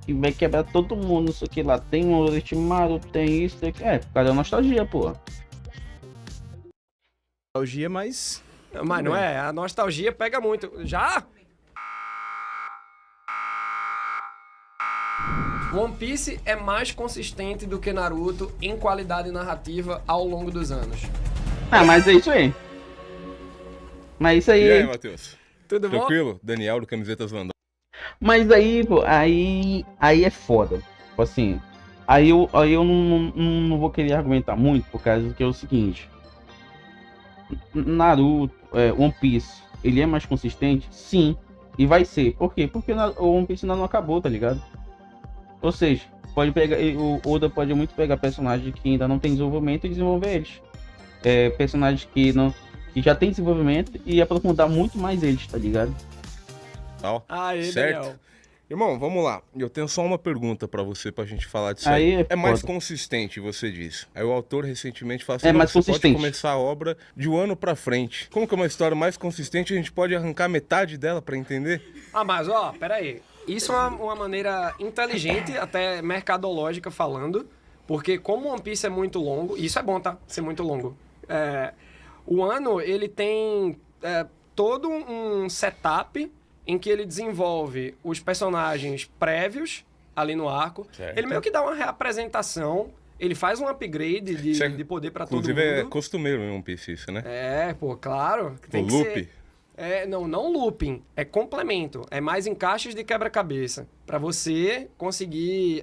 que vai quebrar todo mundo, isso aqui lá. Tem um Orochimaru, tem isso aqui. Por causa da nostalgia, pô. Nostalgia, mas não é, a nostalgia pega muito. Já? One Piece é mais consistente do que Naruto em qualidade narrativa ao longo dos anos. Mas é isso aí. Mas isso aí... E aí, Matheus? Tudo bom? Tranquilo? Daniel do Camisetas Vandal. Mas aí, pô, aí é foda. Tipo assim, aí eu não vou querer argumentar muito, por causa do que é o seguinte. Naruto, One Piece, ele é mais consistente? Sim. E vai ser. Por quê? Porque o One Piece ainda não acabou, tá ligado? Ou seja, pode pegar, o Oda pode muito pegar personagens que ainda não tem desenvolvimento e desenvolver eles. Personagens que já tem desenvolvimento e aprofundar muito mais eles, tá ligado? Aí, certo. Daniel. Irmão, vamos lá. Eu tenho só uma pergunta pra você, pra gente falar disso Aí aí. é Mais foda. consistente, você disse. Aí o autor recentemente falou assim, É não, mais você consistente. pode começar a obra de um ano pra frente. Como que é uma história mais consistente, a gente pode arrancar metade dela pra entender? Ah, mas ó, peraí. Isso é uma maneira inteligente, até mercadológica falando, porque como One Piece é muito longo, e isso é bom, tá? Ser muito longo. O ano, ele tem todo um setup em que ele desenvolve os personagens prévios ali no arco. Certo. Ele meio que dá uma reapresentação, ele faz um upgrade de poder pra todo mundo. Inclusive é costumeiro em One Piece isso, né? Pô, claro. Tem O que loop. ser... não looping, é complemento. É mais encaixes de quebra-cabeça. Pra você conseguir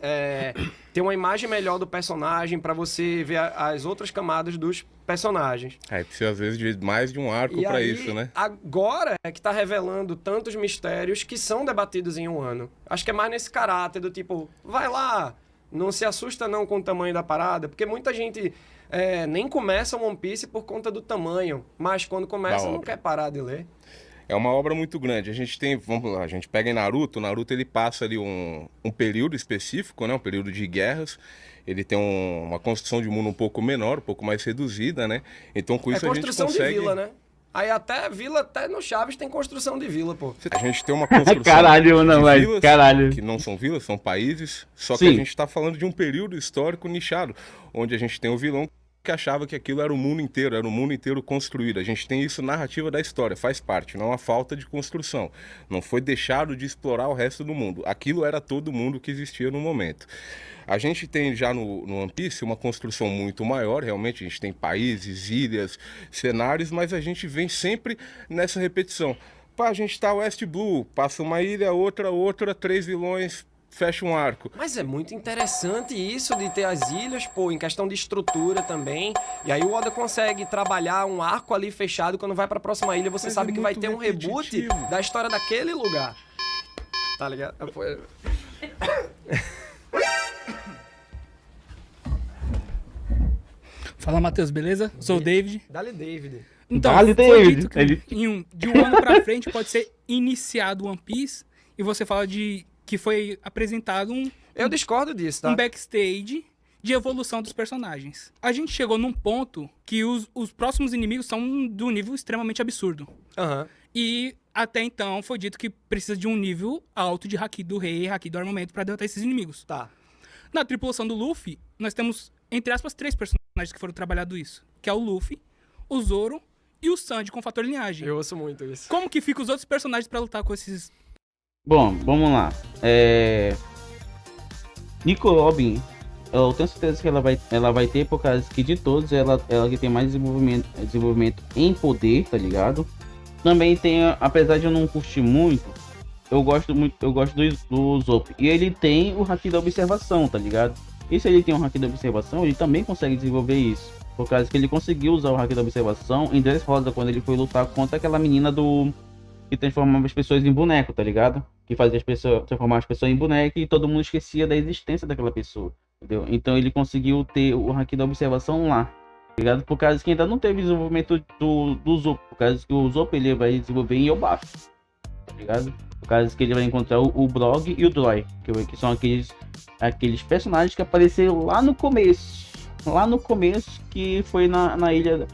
ter uma imagem melhor do personagem, pra você ver as outras camadas dos personagens. Precisa às vezes de mais de um arco E pra aí, isso, né? agora é que tá revelando tantos mistérios que são debatidos em um ano. Acho que é mais nesse caráter do tipo, vai lá, não se assusta não com o tamanho da parada, porque muita gente nem começa One Piece por conta do tamanho, mas quando começa não quer parar de ler. É uma obra muito grande. A gente tem, vamos lá, a gente pega em Naruto, o Naruto ele passa ali um período específico, né? Um período de guerras. Ele tem uma construção de mundo um pouco menor, um pouco mais reduzida, né? Então com isso a gente construção consegue... de vila, né? Aí até no Chaves tem construção de vila, pô. A gente tem uma construção Caralho, não, de mas vilas, caralho. que não são vilas, são países. Só que Sim. a gente está falando de um período histórico nichado, onde a gente tem o vilão que achava que aquilo era o mundo inteiro construído. A gente tem isso narrativa da história, faz parte, não há falta de construção. Não foi deixado de explorar o resto do mundo. Aquilo era todo mundo que existia no momento. A gente tem já no One Piece uma construção muito maior, realmente, a gente tem países, ilhas, cenários, mas a gente vem sempre nessa repetição. A gente tá West Blue, passa uma ilha, outra, 3 vilões, fecha um arco. Mas é muito interessante isso de ter as ilhas, pô, em questão de estrutura também. E aí o Oda consegue trabalhar um arco ali fechado. Quando vai pra próxima ilha, você sabe que vai ter um reboot da história daquele lugar. Tá ligado? Fala, Matheus, beleza? Sou o David. Dale, David. Então, Dale, foi David. dito que de um ano pra frente pode ser iniciado One Piece e você fala de que foi apresentado Eu discordo disso, tá? um backstage de evolução dos personagens. A gente chegou num ponto que os próximos inimigos são de um nível extremamente absurdo. Aham. E até então foi dito que precisa de um nível alto de haki do rei e haki do armamento pra derrotar esses inimigos. Tá. Na tripulação do Luffy, nós temos, entre aspas, 3 personagens que foram trabalhados isso. Que é o Luffy, o Zoro e o Sanji com fator linhagem. Eu ouço muito isso. Como que fica os outros personagens pra lutar com esses... Bom, vamos lá. Nico Robin, eu tenho certeza que ela vai ter, por causa que de todos, ela que tem mais desenvolvimento em poder, tá ligado? Também tem, apesar de eu não curtir muito, eu gosto do Zop. E ele tem o haki da observação, tá ligado? E se ele tem um haki da observação, ele também consegue desenvolver isso. Por causa que ele conseguiu usar o haki da observação em Dressrosa, quando ele foi lutar contra aquela menina que transformava as pessoas em boneco, tá ligado? Que fazia transformar as pessoas em boneco e todo mundo esquecia da existência daquela pessoa, entendeu? Então ele conseguiu ter o haki da observação lá, tá ligado? Por causa que ainda não teve desenvolvimento do Zop, por causa que o Zop ele vai desenvolver em Yobaf, tá ligado? Por causa que ele vai encontrar o Brog e o Droy, que são aqueles personagens que apareceram lá no começo, que foi na ilha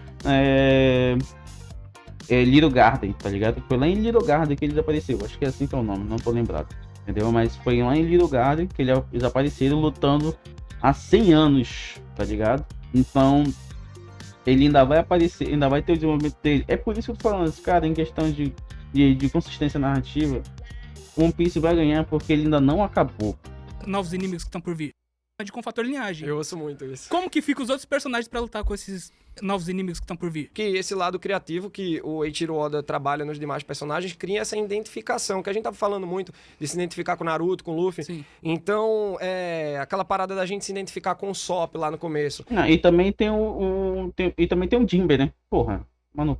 Little Garden, tá ligado? Foi lá em Little Garden que eles apareceram, acho que é assim que é o nome, não tô lembrado, entendeu? Mas foi lá em Little Garden que eles apareceram lutando há 100 anos, tá ligado? Então ele ainda vai aparecer, ainda vai ter o desenvolvimento dele. É por isso que eu tô falando, cara, em questão de consistência narrativa, One Piece vai ganhar porque ele ainda não acabou. novos inimigos que estão por vir? Com fator linhagem. Eu ouço muito isso. Como que fica os outros personagens pra lutar com esses novos inimigos que estão por vir? Que esse lado criativo que o Eiichiro Oda trabalha nos demais personagens cria essa identificação, que a gente tava falando muito de se identificar com o Naruto, com o Luffy. Sim. Então, aquela parada da gente se identificar com o Sop lá no começo. E também tem o Jinbe, né? Porra, mano.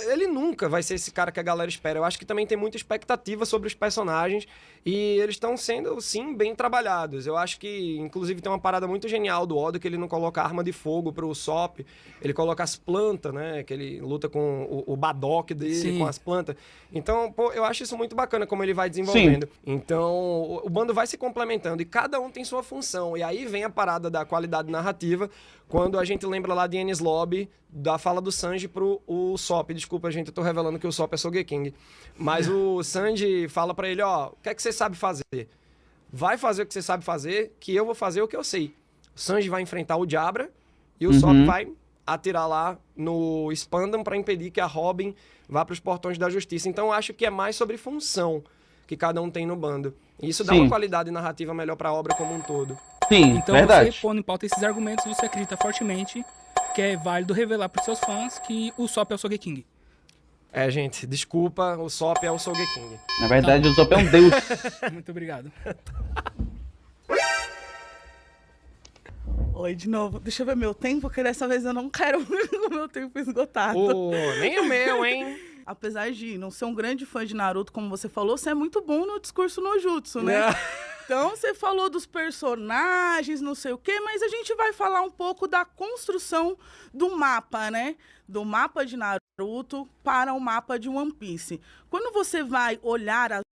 Ele nunca vai ser esse cara que a galera espera. Eu acho que também tem muita expectativa sobre os personagens e eles estão sendo, sim, bem trabalhados. Eu acho que, inclusive, tem uma parada muito genial do Oda, que ele não coloca arma de fogo pro Usopp, ele coloca as plantas, né? Que ele luta com o Bardock dele, Sim. com as plantas. Então, pô, eu acho isso muito bacana, como ele vai desenvolvendo. Então, o bando vai se complementando e cada um tem sua função. E aí vem a parada da qualidade narrativa, quando a gente lembra lá de Enies Lobby, da fala do Sanji pro Usopp. Desculpa, gente, eu tô revelando que o Usopp é Sogeking. Mas o Sanji fala pra ele, ó, o que é que você sabe fazer? Vai fazer o que você sabe fazer, que eu vou fazer o que eu sei. O Sanji vai enfrentar o Jabra e o Usopp vai atirar lá no Spandam pra impedir que a Robin vá pros portões da justiça. Então eu acho que é mais sobre função que cada um tem no bando. E isso dá uma qualidade narrativa melhor pra obra como um todo. Sim, Então verdade. você pondo em pauta esses argumentos, você acredita fortemente que é válido revelar pros seus fãs que o Usopp é o Sogeking. É, gente, desculpa, o Usopp é o Sogeking. Na verdade, o Usopp é um deus. Muito obrigado. Oi, de novo. Deixa eu ver meu tempo, porque dessa vez eu não quero o meu tempo esgotado. Nem o meu, hein? Apesar de não ser um grande fã de Naruto, como você falou, você é muito bom no discurso no jutsu, né? Então, você falou dos personagens, não sei o quê, mas a gente vai falar um pouco da construção do mapa, né? Do mapa de Naruto para o mapa de One Piece. Quando você vai olhar as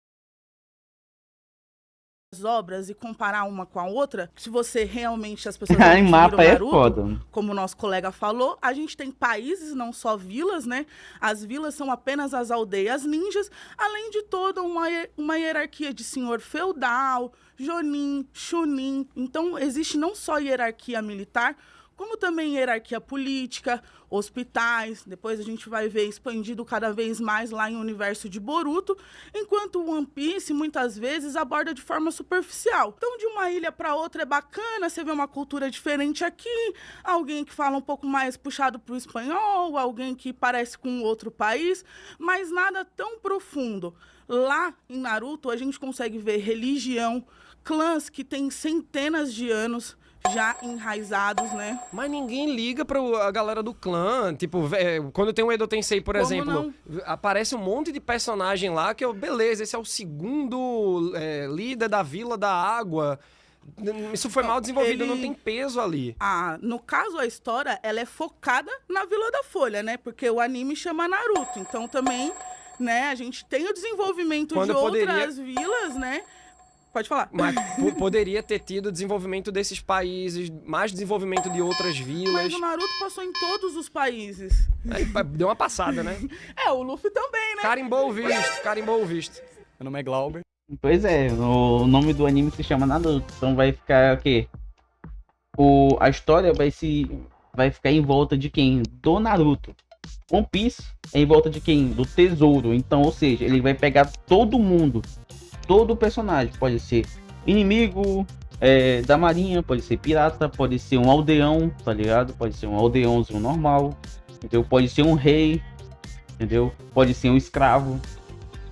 obras e comparar uma com a outra, se você realmente, as pessoas Em mapa é Naruto, foda. como o nosso colega falou, a gente tem países, não só vilas, né? As vilas são apenas as aldeias ninjas, além de toda uma hierarquia de senhor feudal, jonin, chunin. Então, existe não só hierarquia militar, como também hierarquia política, hospitais. Depois a gente vai ver expandido cada vez mais lá em universo de Boruto, enquanto o One Piece muitas vezes aborda de forma superficial. Então, de uma ilha para outra é bacana, você vê uma cultura diferente aqui, alguém que fala um pouco mais puxado para o espanhol, alguém que parece com outro país, mas nada tão profundo. Lá em Naruto a gente consegue ver religião, clãs que têm centenas de anos já enraizados, né? Mas ninguém liga pra galera do clã. Tipo, quando tem um Edo Tensei, por Como exemplo, não? aparece um monte de personagem lá que, beleza, esse é o segundo líder da Vila da Água. Isso foi mal desenvolvido, não tem peso ali. No caso, a história, ela é focada na Vila da Folha, né? Porque o anime chama Naruto. Então, também, né, a gente tem o desenvolvimento de outras vilas, né? Pode falar. Mas poderia ter tido desenvolvimento desses países, mais desenvolvimento de outras vilas. Mas o Naruto passou em todos os países. Aí, deu uma passada, né? O Luffy também, né? Carimbou o visto. Meu nome é Glauber. Pois é, o nome do anime se chama Naruto. Então vai ficar o quê? A história vai ficar em volta de quem? Do Naruto. One Piece é em volta de quem? Do tesouro. Então, ou seja, ele vai pegar todo mundo. Todo personagem, pode ser inimigo da marinha, pode ser pirata, pode ser um aldeão, tá ligado? Pode ser um aldeãozinho normal, entendeu? Pode ser um rei, entendeu? Pode ser um escravo,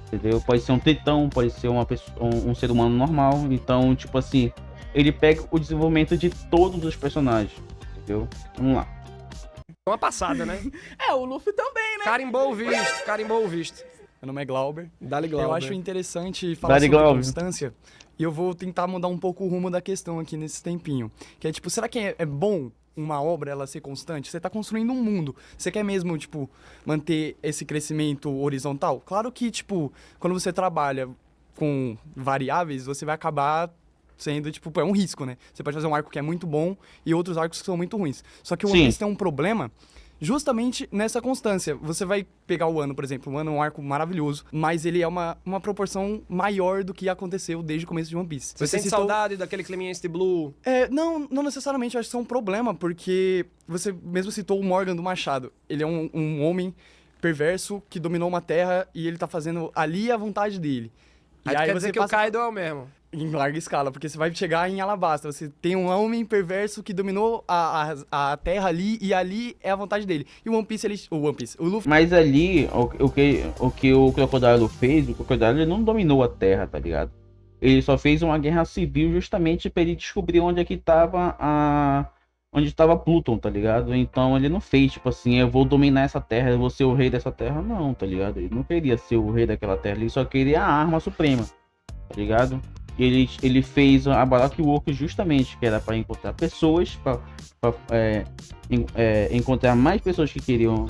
entendeu? Pode ser um tritão, pode ser uma pessoa, um ser humano normal. Então, tipo assim, ele pega o desenvolvimento de todos os personagens, entendeu? Vamos lá. Uma passada, né? O Luffy também, né? Carimbou o visto. Meu nome é Glauber. Dali Glauber. Eu acho interessante falar sobre constância. E eu vou tentar mudar um pouco o rumo da questão aqui nesse tempinho. Que é tipo, será que é bom uma obra ela ser constante? Você tá construindo um mundo. Você quer mesmo, tipo, manter esse crescimento horizontal? Claro que, tipo, quando você trabalha com variáveis, você vai acabar sendo, tipo, é um risco, né? Você pode fazer um arco que é muito bom e outros arcos que são muito ruins. Só que o One Piece tem um problema justamente nessa constância. Você vai pegar o Wano, por exemplo. O Wano é um arco maravilhoso, mas ele é uma proporção maior do que aconteceu desde o começo de One Piece. Você sente saudade daquele climinha de Blue? Não necessariamente. Eu acho que isso é um problema, porque você mesmo citou o Morgan do Machado. Ele é um homem perverso que dominou uma terra e ele tá fazendo ali a vontade dele. Aí quer dizer que o Kaido é o mesmo. Em larga escala, porque você vai chegar em Alabasta, você tem um homem perverso que dominou a terra ali, e ali é a vontade dele. E o One Piece, o Luffy... Mas ali, o que o Crocodile fez, o Crocodile ele não dominou a terra, tá ligado? Ele só fez uma guerra civil justamente pra ele descobrir onde é que tava onde tava Pluton, tá ligado? Então ele não fez, tipo assim, eu vou dominar essa terra, eu vou ser o rei dessa terra, não, tá ligado? Ele não queria ser o rei daquela terra, ele só queria a arma suprema, tá ligado? Ele fez a Baroque Works justamente, que era para encontrar pessoas, para encontrar mais pessoas que queriam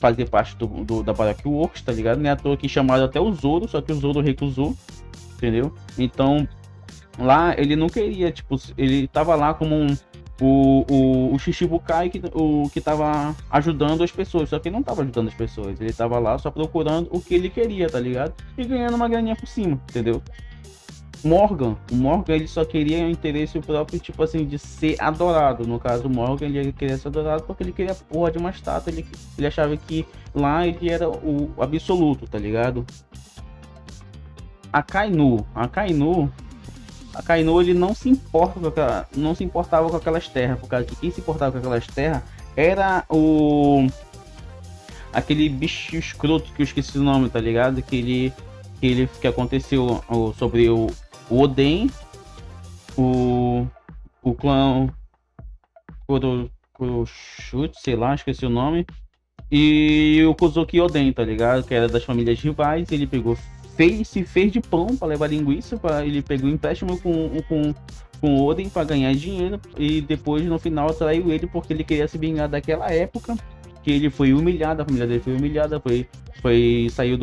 fazer parte da Baroque Works, tá ligado? Nem à toa que chamaram até o Zoro, só que o Zoro recusou, entendeu? Então, lá ele não queria, tipo, ele tava lá como o Shichibukai que tava ajudando as pessoas, só que ele não tava ajudando as pessoas, ele tava lá só procurando o que ele queria, tá ligado? E ganhando uma graninha por cima, entendeu? O Morgan ele só queria o interesse próprio, tipo assim, de ser adorado. No caso, o Morgan ele queria ser adorado porque ele queria a porra de uma estátua, ele achava que lá ele era o absoluto, tá ligado? A Kainu ele não se importava com aquelas terras, por causa que quem se importava com aquelas terras era aquele bicho escroto que eu esqueci o nome, tá ligado? Que aconteceu sobre o Oden, o clã Kuroshut, sei lá, esqueci o nome, e o Kozuki Oden, tá ligado? Que era das famílias rivais. Ele se fez de pão para levar linguiça, ele pegou empréstimo com o Oden para ganhar dinheiro, e depois no final traiu ele porque ele queria se vingar daquela época que ele foi humilhado, a família dele foi humilhada, saiu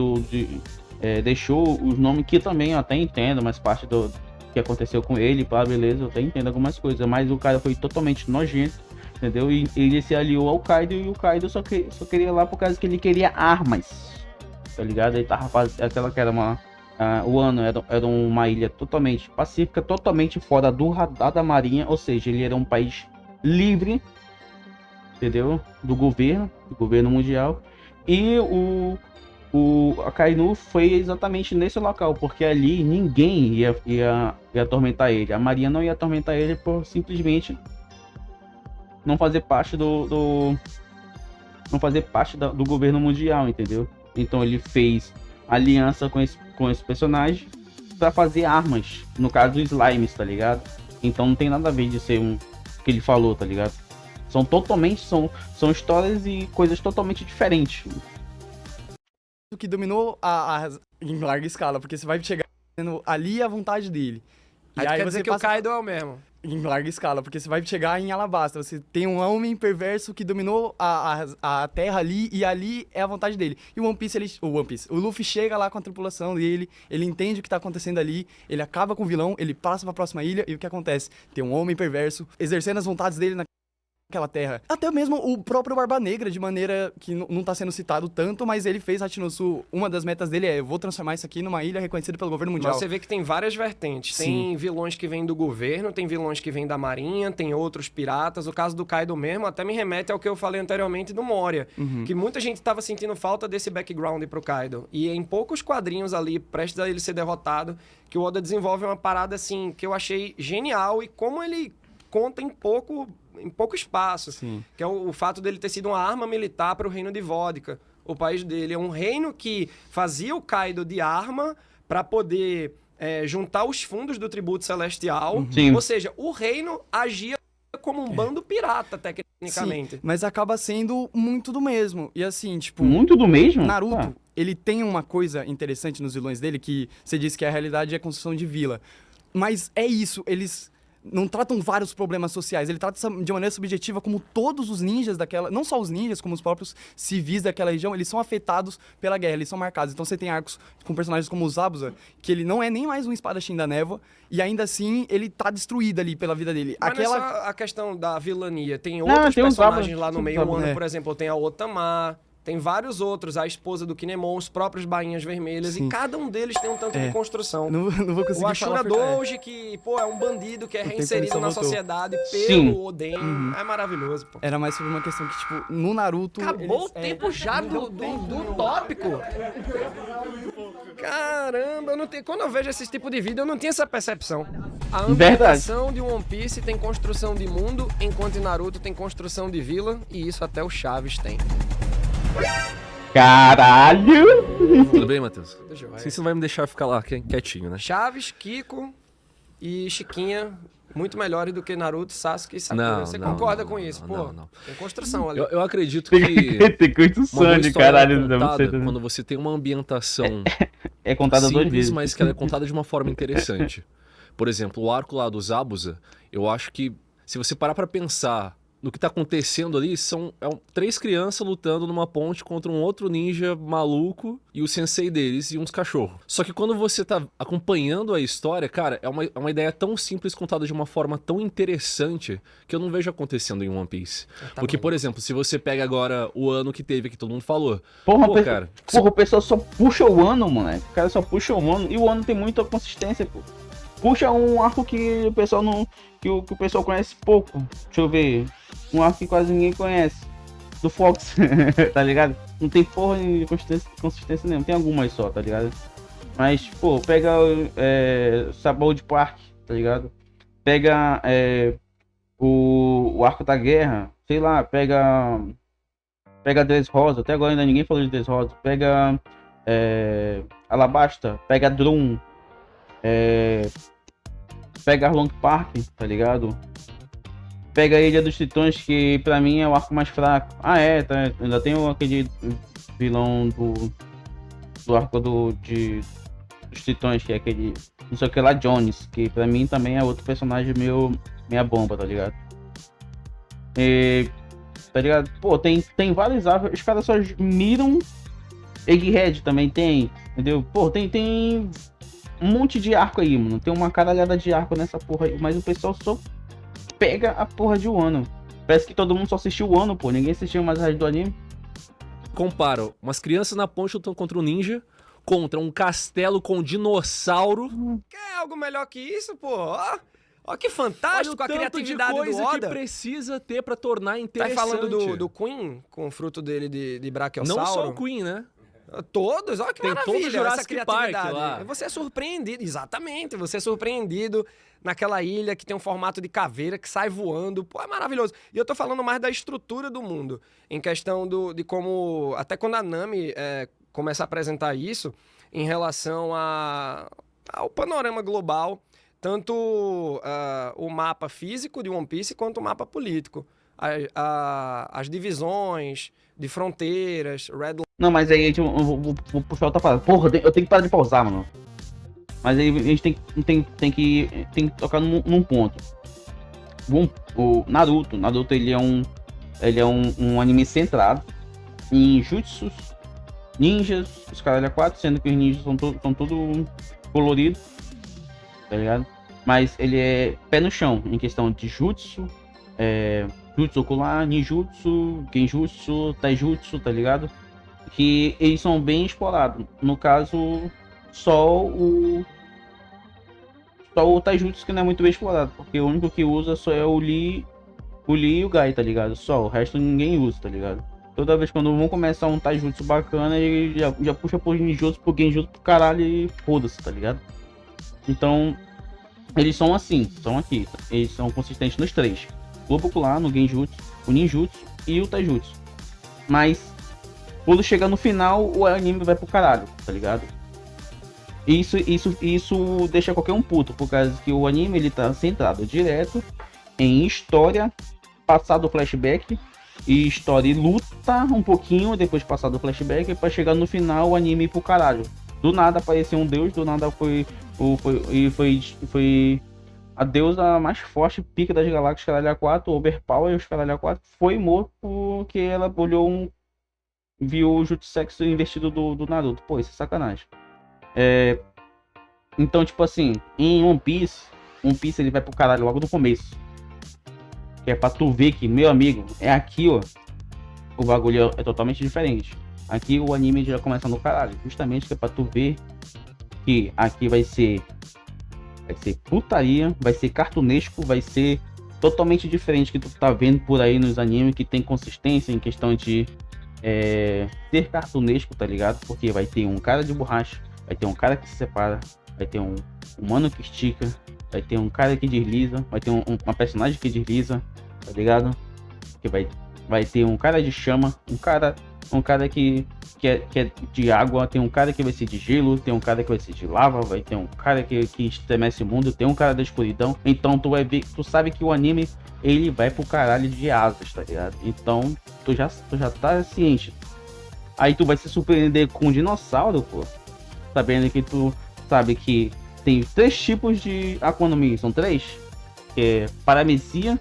deixou os nomes que também eu até entendo, mas parte do que aconteceu com ele, pá, beleza, eu até entendo algumas coisas, mas o cara foi totalmente nojento, entendeu? E ele se aliou ao Kaido, e o Kaido só queria lá por causa que ele queria armas, tá ligado? Ele tava fazendo aquela que era o Ano era uma ilha totalmente pacífica, totalmente fora do radar da marinha, ou seja, ele era um país livre, entendeu? Do governo mundial, e a Kainu foi exatamente nesse local, porque ali ninguém ia atormentar ele. A Marinha não ia atormentar ele por simplesmente não fazer parte do governo mundial, entendeu? Então ele fez aliança com esse personagem para fazer armas, no caso os slimes, tá ligado? Então não tem nada a ver de ser que ele falou, tá ligado? São histórias e coisas totalmente diferentes. Que dominou em larga escala, porque você vai chegar ali à vontade dele. Aí quer dizer que o Kaido é o mesmo. Em larga escala, porque você vai chegar em Alabasta, você tem um homem perverso que dominou a terra ali, e ali é a vontade dele. E o Luffy chega lá com a tripulação dele, ele entende o que tá acontecendo ali, ele acaba com o vilão, ele passa pra próxima ilha, e o que acontece? Tem um homem perverso exercendo as vontades dele naquela terra. Até mesmo o próprio Barba Negra, de maneira que não tá sendo citado tanto, mas ele fez Hachinosu, uma das metas dele eu vou transformar isso aqui numa ilha reconhecida pelo governo mundial. Mas você vê que tem várias vertentes. Sim. Tem vilões que vêm do governo, tem vilões que vêm da marinha, tem outros piratas. O caso do Kaido mesmo até me remete ao que eu falei anteriormente do Moria, que muita gente tava sentindo falta desse background pro Kaido. E em poucos quadrinhos ali, prestes a ele ser derrotado, que o Oda desenvolve uma parada assim, que eu achei genial, e como ele conta em pouco espaço. Sim. Que é o fato dele ter sido uma arma militar para o reino de Vodka. O país dele é um reino que fazia o Kaido de arma para poder juntar os fundos do tributo celestial. Ou seja, o reino agia como um bando pirata, tecnicamente. Sim, mas acaba sendo muito do mesmo. E assim, tipo... Muito do mesmo? Naruto, ele tem uma coisa interessante nos vilões dele, que você disse que a realidade é a construção de vila. Mas é isso, eles não tratam vários problemas sociais, ele trata de maneira subjetiva, como todos os ninjas daquela... Não só os ninjas, como os próprios civis daquela região, eles são afetados pela guerra, eles são marcados. Então você tem arcos com personagens como o Zabuza, que ele não é nem mais um espadachim da névoa, e ainda assim ele tá destruído ali pela vida dele. Mas não é só a questão da vilania, tem outros personagens lá no meio. Por exemplo, tem a Otama, tem vários outros, a esposa do Kinemon, os próprios Bainhas Vermelhas, e cada um deles tem um tanto de construção. Não vou conseguir o Ashura Doji, que, é um bandido que é reinserido na sociedade pelo Oden. É maravilhoso, pô. Era mais sobre uma questão que, tipo, no Naruto... Acabou o tempo já do tópico? Caramba, quando eu vejo esse tipo de vídeo, eu não tinha essa percepção. A ambientação de One Piece tem construção de mundo, enquanto em Naruto tem construção de vila, e isso até o Chaves tem. Caralho! Tudo bem, Matheus? Você não vai me deixar ficar lá quietinho, né? Chaves, Kiko e Chiquinha muito melhores do que Naruto, Sasuke e Sakura. Você concorda com isso? Pô, tem construção ali. Eu acredito que Tem construção de caralho. Quando você tem uma ambientação é contada duas simples, vezes. mas que ela é contada de uma forma interessante. Por exemplo, o arco lá do Zabuza, eu acho que se você parar pra pensar no que tá acontecendo ali, são 3 crianças lutando numa ponte contra um outro ninja maluco e o sensei deles e uns cachorros. Só que quando você tá acompanhando a história, cara, é uma ideia tão simples contada de uma forma tão interessante que eu não vejo acontecendo em One Piece. Porque, por exemplo, se você pega agora o ano que teve, que todo mundo falou. Cara. Porra, o pessoal só puxa o ano, moleque. O cara só puxa o ano. E o ano tem muita consistência, pô. Puxa um arco que o pessoal não. Que o pessoal conhece pouco. Deixa eu ver. Um arco que quase ninguém conhece. Do Fox, tá ligado? Não tem porra de consistência nenhuma. Tem algumas só, tá ligado? Mas, pô, pega Sabor de Park, tá ligado? Pega o arco da guerra. Sei lá, pega Dressrosa. Até agora ainda ninguém falou de Dressrosa. Pega Alabasta. Pega Drum. Pega Arlong Park, tá ligado? Pega a Ilha dos Titãs, que pra mim é o arco mais fraco. Tá. Ainda tem aquele vilão do arco dos Titãs, que é aquele. Não sei o que lá, Jones, que pra mim também é outro personagem meia bomba, tá ligado? Tá ligado? Pô, tem vários arcos, os caras só miram. Egghead também tem, entendeu? Pô, tem um monte de arco aí, mano. Tem uma caralhada de arco nessa porra aí, mas o pessoal só pega a porra de Wano. Parece que todo mundo só assistiu o Wano, pô. Ninguém assistiu mais a rádio do anime. Compara umas crianças na ponte lutando contra um ninja, contra um castelo com um dinossauro. Quer algo melhor que isso, pô? Ó que fantástico a criatividade do Oda. Olha o tanto de coisa que precisa ter pra tornar interessante. Tá falando do Queen, com o fruto dele de Brachiosauro? Não só o Queen, né? Todos, olha que tem maravilha todo Jurassic essa criatividade. Park lá. Você é surpreendido, exatamente, você é surpreendido naquela ilha que tem um formato de caveira que sai voando, pô, é maravilhoso. E eu tô falando mais da estrutura do mundo, em questão de como, até quando a Nami começa a apresentar isso, em relação ao panorama global, tanto o mapa físico de One Piece quanto o mapa político. As divisões de fronteiras, Red. Não, mas aí eu vou puxar outra parada. Porra, eu tenho que parar de pausar, mano. Mas aí a gente tem que tocar num ponto. O Naruto ele é um anime centrado em jutsus, ninjas, os caralho 4, sendo que os ninjas são tudo coloridos, tá ligado? Mas ele é pé no chão em questão de jutsu, jutsu ocular, ninjutsu, genjutsu, taijutsu, tá ligado? Que eles são bem explorados. No caso, só o taijutsu que não é muito bem explorado, porque o único que usa só é o Lee e o Gai, tá ligado? Só, o resto ninguém usa, tá ligado? Toda vez quando vão começar um taijutsu bacana, ele já puxa pro ninjutsu, pro genjutsu, pro caralho e foda-se, tá ligado? Então, eles são assim, são aqui. Eles são consistentes nos 3. Globo ocular, no genjutsu, o ninjutsu e o taijutsu. Mas quando chegar no final, o anime vai pro caralho, tá ligado? Isso deixa qualquer um puto, por causa que o anime ele tá centrado direto em história, passar do flashback, e história e luta um pouquinho, depois passar do flashback, pra chegar no final o anime ir pro caralho. Do nada apareceu um deus, do nada foi a deusa mais forte, pica das galáxias, Caralho 4, Overpower, os Caralho 4, foi morto porque ela olhou viu o Jutsu investido do Naruto. Pô, isso é sacanagem. Então, tipo assim, em One Piece ele vai pro caralho logo no começo. Que é pra tu ver que, meu amigo, é aqui, ó. O bagulho é totalmente diferente. Aqui o anime já começa no caralho. Justamente que é pra tu ver que aqui vai ser putaria, vai ser cartunesco, vai ser totalmente diferente que tu tá vendo por aí nos animes, que tem consistência em questão de ser cartunesco, tá ligado? Porque vai ter um cara de borracha, vai ter um cara que se separa, vai ter um humano que estica, vai ter um cara que desliza, vai ter uma personagem que desliza, tá ligado? Que vai ter um cara de chama, um cara um cara que é de água, tem um cara que vai ser de gelo, tem um cara que vai ser de lava, vai ter um cara que estremece o mundo, tem um cara da escuridão. Então tu vai ver, tu sabe que o anime ele vai pro caralho de asas, tá ligado? Então tu já tá ciente. Aí tu vai se surpreender com um dinossauro, pô, sabendo que tu sabe que tem 3 tipos de Akuma no Mi, são 3, que é Paramecia,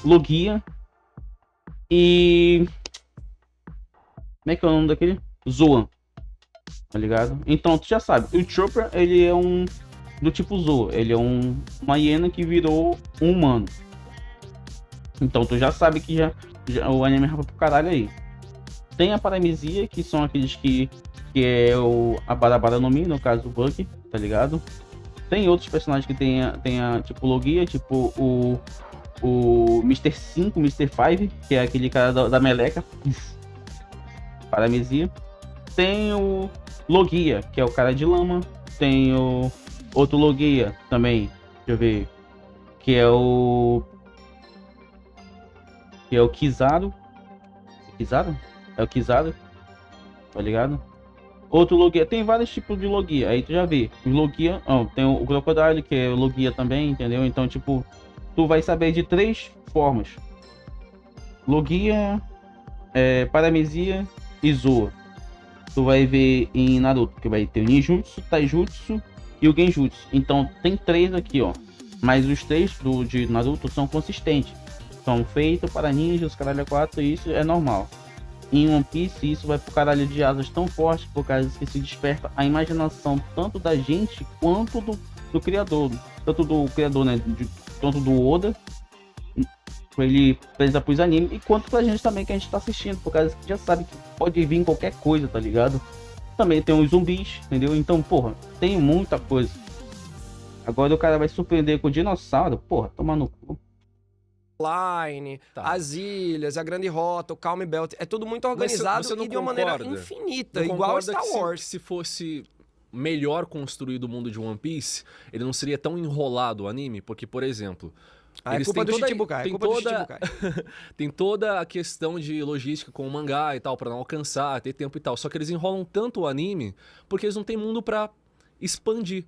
Logia e... Como é que é o nome daquele? Zoan, tá ligado? Então tu já sabe, o Chopper ele é do tipo Zoa, ele é uma hiena que virou um humano. Então tu já sabe que já o anime vai pro caralho aí. Tem a Paramecia, que são aqueles que é a Barabara no Mi, no caso o Bucky, tá ligado? Tem outros personagens que tem a tipo Logia, tipo o Mr. 5, Mr. 5, que é aquele cara da meleca. Paramecia. Tem o Logia, que é o cara de lama. Tem o outro Logia também, deixa eu ver, que é o Kizaru. Kizaru? É o Kizaru, tá ligado? Outro Logia, tem vários tipos de Logia, aí tu já vê. O Logia, tem o Crocodile, que é o Logia também, entendeu? Então, tipo, tu vai saber de 3 formas: Logia, Paramecia e Zoa. Tu vai ver em Naruto que vai ter o Ninjutsu, Taijutsu e o Genjutsu. Então tem 3 aqui, ó. Mas os 3 de Naruto são consistentes. São feitos para ninjas, caralho 4, e isso é normal. Em One Piece isso vai pro caralho de asas tão forte por causa que se desperta a imaginação tanto da gente quanto do criador. Tanto do criador, né? Tanto do Oda, pra ele apresentar pros animes, e quanto pra gente também que a gente tá assistindo, por causa que já sabe que pode vir qualquer coisa, tá ligado? Também tem os zumbis, entendeu? Então, porra, tem muita coisa. Agora o cara vai surpreender com o dinossauro, porra, toma no cu. Line, as ilhas, a Grande Rota, o Calm Belt, é tudo muito organizado e de uma maneira infinita, igual a Star Wars. Se fosse melhor construído o mundo de One Piece, ele não seria tão enrolado o anime, porque, por exemplo... É culpa do Shichibukai, tem toda a questão de logística com o mangá e tal, pra não alcançar, ter tempo e tal. Só que eles enrolam tanto o anime porque eles não têm mundo pra expandir.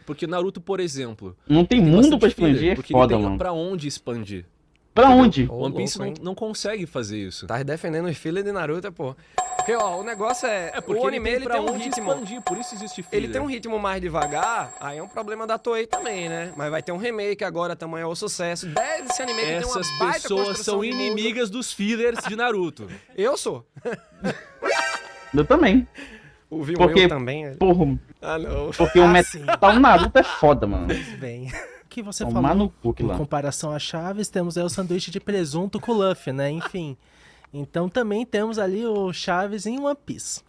Porque Naruto, por exemplo... Não tem mundo pra expandir, porque foda, ele tem mano. pra onde expandir. Pra onde? O One Piece não consegue fazer isso. Tá defendendo os fillers de Naruto, pô. Porque, ó, o negócio porque o anime ele tem um onde ritmo. expandir, por isso existe filler. Ele tem um ritmo mais devagar, aí é um problema da Toei também, né? Mas vai ter um remake agora, tamanho é o sucesso. Desse anime que tem uma Essas baita pessoas construção são de mundo. inimigas dos fillers de Naruto. Eu sou. Eu também. O Viu Porque, também. porra, não. porque o Metal Naruto é foda, mano. Bem, que você Tomar falou, no cu, que em lá. comparação a Chaves, temos aí o sanduíche de presunto com Luffy, né? Enfim. Então também temos ali o Chaves em One Piece.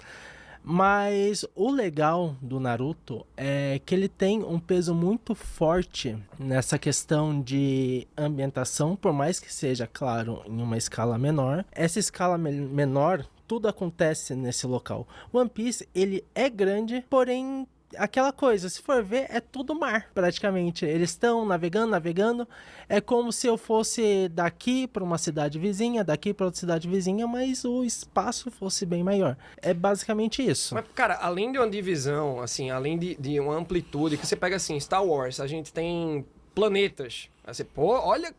Mas o legal do Naruto é que ele tem um peso muito forte nessa questão de ambientação, por mais que seja, claro, em uma escala menor. Essa escala menor, tudo acontece nesse local. One Piece, ele é grande, porém... Aquela coisa, se for ver, é tudo mar, praticamente. Eles estão navegando. É como se eu fosse daqui para uma cidade vizinha, daqui para outra cidade vizinha, mas o espaço fosse bem maior. É basicamente isso. Mas, cara, além de uma divisão, assim, além de uma amplitude, que você pega assim, Star Wars, a gente tem planetas. Aí você, pô, olha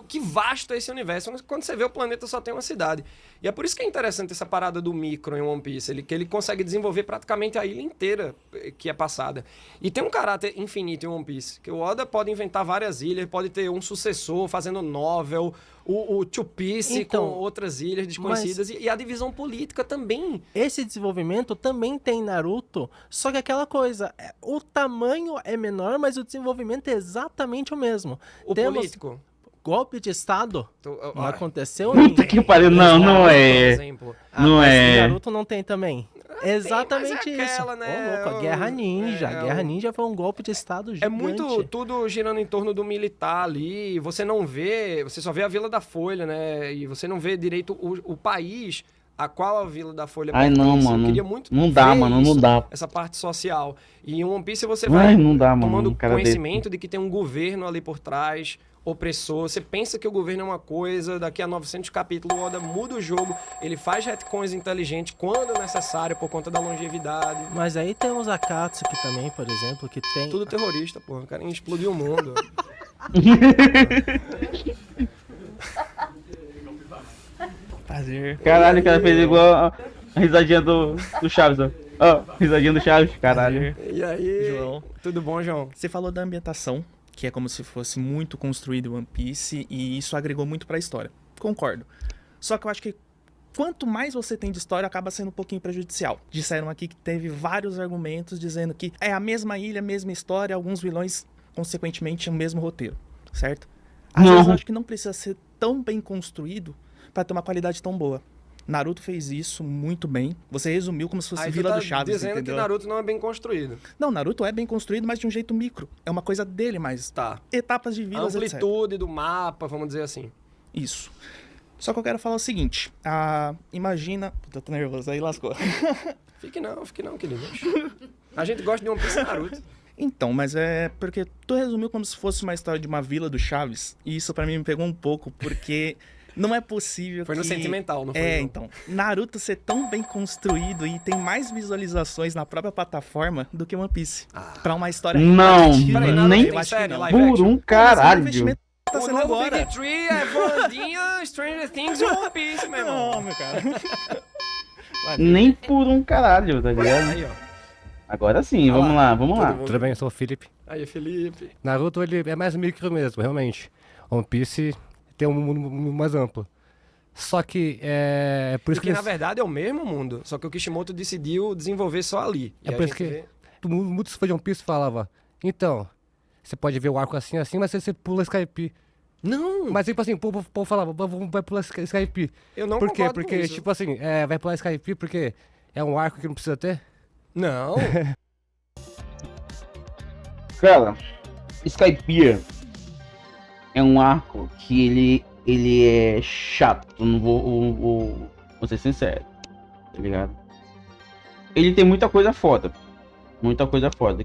que vasto é esse universo. Quando você vê o planeta só tem uma cidade. E é por isso que é interessante essa parada do micro em One Piece, que ele consegue desenvolver praticamente a ilha inteira que é passada. E tem um caráter infinito em One Piece, que o Oda pode inventar várias ilhas, pode ter um sucessor fazendo novel, o Two Piece Então, com outras ilhas desconhecidas, e a divisão política também. Esse desenvolvimento também tem em Naruto, só que aquela coisa, o tamanho é menor, mas o desenvolvimento é exatamente o mesmo. O político. Golpe de Estado não aconteceu? Puta que pariu, não é. Não mas é. em Naruto não tem também. Exatamente mas é isso. aquela, né? Ô, louco, a Guerra Ninja. A Guerra Ninja foi um golpe de Estado gigante. É muito tudo girando em torno do militar ali. Você não vê, você só vê a Vila da Folha, né? E você não vê direito o país a qual a Vila da Folha Ai, não, mano. Eu queria muito Não dá, ver mano, não isso, dá. essa parte social. E em One Piece você Ai, vai não dá, mano, tomando um cara conhecimento de que tem um governo ali por trás, opressor. Você pensa que o governo é uma coisa, daqui a 900 capítulos o Oda muda o jogo, ele faz retcons inteligentes quando necessário por conta da longevidade. Mas aí temos a Katsuki também, por exemplo, que tem... Tudo terrorista, porra. Querem explodir o mundo. Prazer. Caralho, o cara fez igual a risadinha do Chaves, ó. Ó, risadinha do Chaves, caralho. E aí, João. tudo bom, João? Você falou da ambientação, que é como se fosse muito construído em One Piece, e isso agregou muito pra história. Concordo. Só que eu acho que quanto mais você tem de história, acaba sendo um pouquinho prejudicial. Disseram aqui que teve vários argumentos dizendo que é a mesma ilha, a mesma história, alguns vilões, consequentemente, o mesmo roteiro, certo? Às vezes eu acho que não precisa ser tão bem construído pra ter uma qualidade tão boa. Naruto fez isso muito bem. Você resumiu como se fosse Aí Vila tu tá do Chaves, dizendo entendeu? que Naruto não é bem construído. Não, Naruto é bem construído, mas de um jeito micro. É uma coisa dele, mas Tá. etapas de A vilas, etc. amplitude do mapa, vamos dizer assim. Isso. Só que eu quero falar o seguinte. Imagina... Puta, eu tô nervoso, aí lascou. Fique não, querido. A gente gosta de One Piece e Naruto. Então, mas é porque tu resumiu como se fosse uma história de uma vila do Chaves, e isso pra mim me pegou um pouco, porque não é possível Foi no sentimental, não foi? É, não? então. Naruto ser tão bem construído e tem mais visualizações na própria plataforma do que One Piece. Pra uma história Não, repetitiva. Peraí, Naruto nem tem eu acho que série, não. live por action? um Mas é um caralho. investimento que tá O sendo novo agora. Big Tree é Vandinha, Stranger Things e One Piece, meu irmão. Não, meu cara. Nem por um caralho, tá ligado? Aí, ó. Agora sim, vamos lá, vamos lá. Tudo bem, eu sou o Felipe. Aí, Felipe. Naruto, ele é mais micro mesmo, realmente. One Piece tem um mundo mais amplo. Só que é por isso Porque, que... na verdade, é o mesmo mundo, só que o Kishimoto decidiu desenvolver só ali. E É a por isso gente que vê- muitos fãs de One Piece falavam, então, você pode ver o arco assim, mas você pula Skype. Não! Mas tipo assim, o povo falava, vai pular Skype. Eu não Por quê? concordo com Porque, isso. tipo assim, vai pular Skype porque é um arco que não precisa ter? Não. Cara, Skypiea é um arco que ele é chato, eu não vou ser sincero, tá ligado? Ele tem muita coisa foda,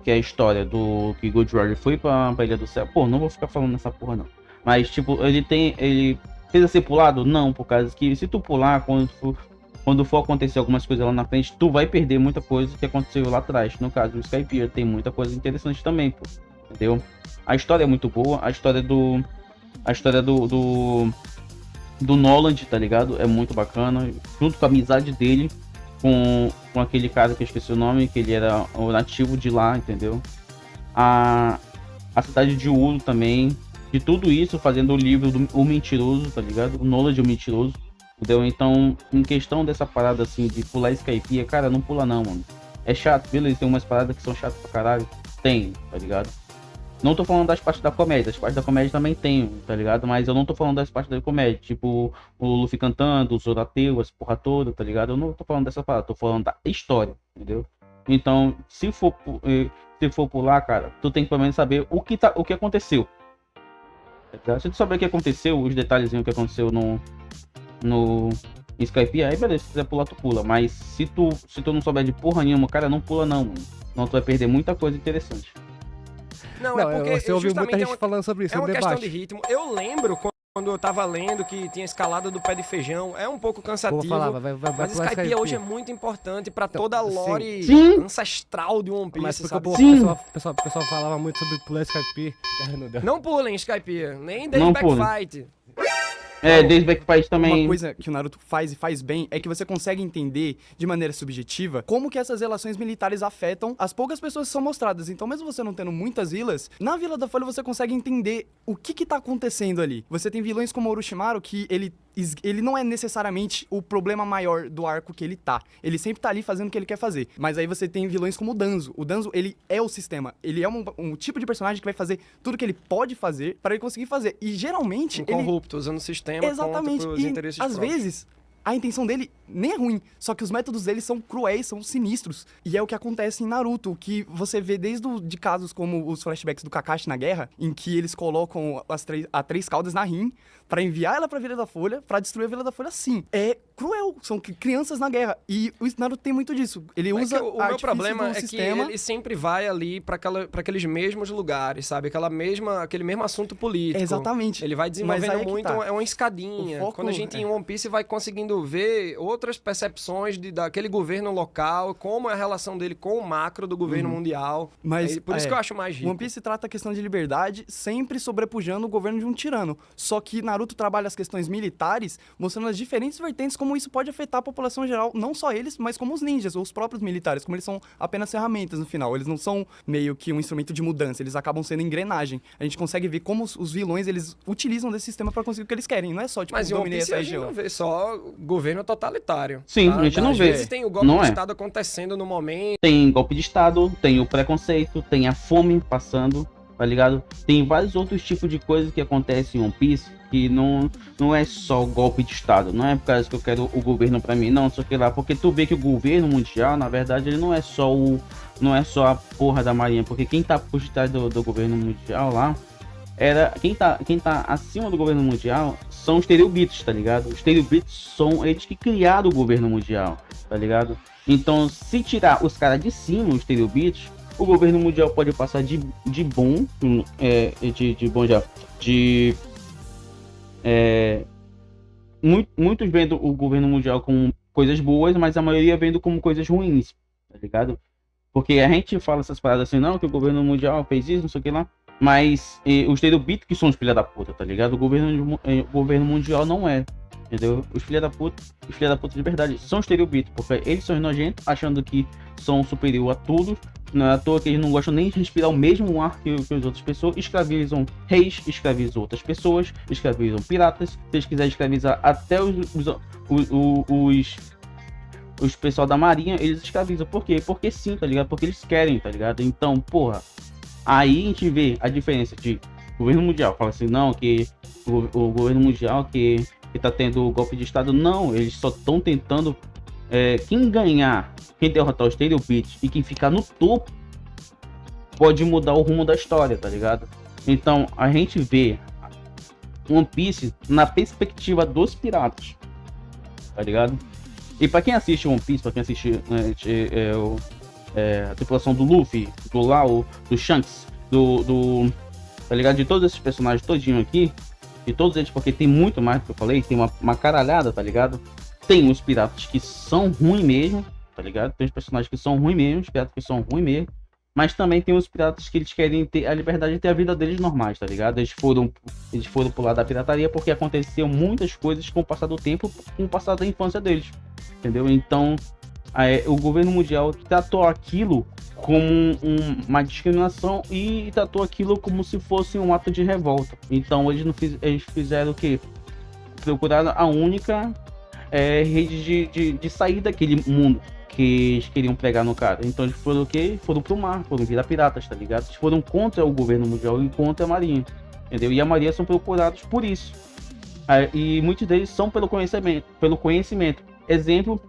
que é a história do que Gold Roger foi pra Ilha do Céu. Pô, não vou ficar falando nessa porra não. Mas tipo, ele precisa ser pulado? Não, por causa que se tu pular, quando for acontecer algumas coisas lá na frente, tu vai perder muita coisa que aconteceu lá atrás. No caso do Skypiea tem muita coisa interessante também, pô. Entendeu? A história é muito boa, a história do Noland, tá ligado? É muito bacana, junto com a amizade dele com aquele cara que eu esqueci o nome, que ele era o nativo de lá, entendeu? A cidade de Ulu também, de tudo isso fazendo o livro do O Mentiroso, tá ligado? O Noland, o Mentiroso, entendeu? Então, em questão dessa parada assim de pular Skypiea, cara, não pula não, mano. É chato, beleza, tem umas paradas que são chatas pra caralho, tem, tá ligado? Não tô falando das partes da comédia, as partes da comédia também tem, tá ligado? Mas eu não tô falando das partes da comédia, tipo o Luffy cantando, o Zorateu, essa porra toda, tá ligado? Eu não tô falando dessa parada, tô falando da história, entendeu? Então, se for pular, cara, tu tem que pelo menos saber o que aconteceu. Tá ligado? Se tu saber o que aconteceu, os detalhezinhos que aconteceu no Skypiea, aí beleza, se quiser pular, tu pula. Mas se tu não souber de porra nenhuma, cara, não pula não, mano. Senão tu vai perder muita coisa interessante. Não, é porque você ouviu justamente muita gente falando sobre isso é no uma questão debate. de ritmo. Eu lembro quando eu tava lendo que tinha escalada do pé de feijão. É um pouco cansativo. Como eu falava, vai mas pular Skypiea Skype. hoje é muito importante pra toda a lore Sim. ancestral de One Piece, Mas porque sabe? o pessoal falava muito sobre pular Skype. Não pulem Skypiea, nem Não desde pulem. Backfight. Desde Backfight também. Uma coisa que o Naruto faz e faz bem é que você consegue entender de maneira subjetiva como que essas relações militares afetam as poucas pessoas que são mostradas. Então, mesmo você não tendo muitas vilas, na Vila da Folha você consegue entender o que tá acontecendo ali. Você tem vilões como Orochimaru que ele não é necessariamente o problema maior do arco que ele tá. Ele sempre tá ali fazendo o que ele quer fazer. Mas aí você tem vilões como o Danzo. O Danzo, ele é o sistema. Ele é um tipo de personagem que vai fazer tudo que ele pode fazer pra ele conseguir fazer. E geralmente Incorrupto, usando o sistema exatamente. contra pros E interesses às próprios. vezes a intenção dele nem é ruim, só que os métodos dele são cruéis, são sinistros. E é o que acontece em Naruto, que você vê desde de casos como os flashbacks do Kakashi na guerra, em que eles colocam a três caudas na Rin pra enviar ela pra Vila da Folha, pra destruir a Vila da Folha, sim. É cruel, são crianças na guerra. E o Naruto tem muito disso. Ele usa o meu problema é sistema. que ele sempre vai ali pra aqueles mesmos lugares, sabe? Aquele mesmo assunto político. Exatamente. Ele vai desenvolvendo muito, é uma escadinha. Quando a gente em One Piece vai conseguindo ver outras percepções daquele governo local, como é a relação dele com o macro do governo mundial. Mas por isso que eu acho mais rico. One Piece trata a questão de liberdade sempre sobrepujando o governo de um tirano. Só que Naruto trabalha as questões militares, mostrando as diferentes vertentes, como isso pode afetar a população geral, não só eles, mas como os ninjas, ou os próprios militares, como eles são apenas ferramentas no final. Eles não são meio que um instrumento de mudança, eles acabam sendo engrenagem. A gente consegue ver como os vilões, eles utilizam desse sistema para conseguir o que eles querem. Não é só, tipo, dominar essa região. A gente não vê só governo totalitário. Sim, a gente não vê. Às vezes tem o golpe de Estado acontecendo no momento. Tem golpe de Estado, tem o preconceito, tem a fome passando, tá ligado? Tem vários outros tipos de coisas que acontecem em One Piece que não é só golpe de Estado, não é por causa que eu quero o governo pra mim, não, só que lá, porque tu vê que o governo mundial, na verdade, ele não é só a porra da marinha, porque quem tá por trás do governo mundial lá, quem tá acima do governo mundial são os Tenryubitos, tá ligado? Os Tenryubitos são eles que criaram o governo mundial, tá ligado? Então, se tirar os caras de cima, os Tenryubitos, o governo mundial pode passar de bom, muitos vendo o governo mundial como coisas boas, mas a maioria vendo como coisas ruins, tá ligado? Porque a gente fala essas paradas assim, não, que o governo mundial fez isso, não sei o que lá, mas os Tenryubitos que são os filha da puta, tá ligado? O governo mundial não é, entendeu? Os filha da puta de verdade são os Tenryubitos, porque eles são nojentos, achando que são superior a tudo. Não é à toa que eles não gostam nem de respirar o mesmo ar que as outras pessoas. Escravizam reis, escravizam outras pessoas, escravizam piratas. Se eles quiserem escravizar até os pessoal da marinha, eles escravizam. Por quê? Porque sim, tá ligado? Porque eles querem, tá ligado? Então, porra, aí a gente vê a diferença de governo mundial. Fala assim, não, que o governo mundial que tá tendo golpe de Estado. Não, eles só estão tentando quem derrotar os Tenryubitos e quem ficar no topo pode mudar o rumo da história, tá ligado? Então a gente vê One Piece na perspectiva dos piratas, tá ligado? E pra quem assiste One Piece, pra quem assiste a tripulação do Luffy, do Lau, do Shanks, tá ligado? De todos esses personagens todinho aqui, de todos eles, porque tem muito mais do que eu falei, tem uma caralhada, tá ligado? Tem os piratas que são ruins mesmo, tá ligado? Tem os personagens que são ruins mesmo, os piratas que são ruins mesmo. Mas também tem os piratas que eles querem ter a liberdade de ter a vida deles normais, tá ligado? Eles foram pro lado da pirataria porque aconteceu muitas coisas com o passar do tempo, com o passar da infância deles, entendeu? Então, o governo mundial tratou aquilo como uma discriminação e tratou aquilo como se fosse um ato de revolta. Então, eles fizeram o quê? Procuraram a única rede de sair daquele mundo que eles queriam pregar no cara. Então eles foram o quê? Foram pro mar, foram virar piratas, tá ligado? Eles foram contra o governo mundial e contra a marinha, entendeu? E a marinha são procurados por isso. E muitos deles são pelo conhecimento. Exemplo,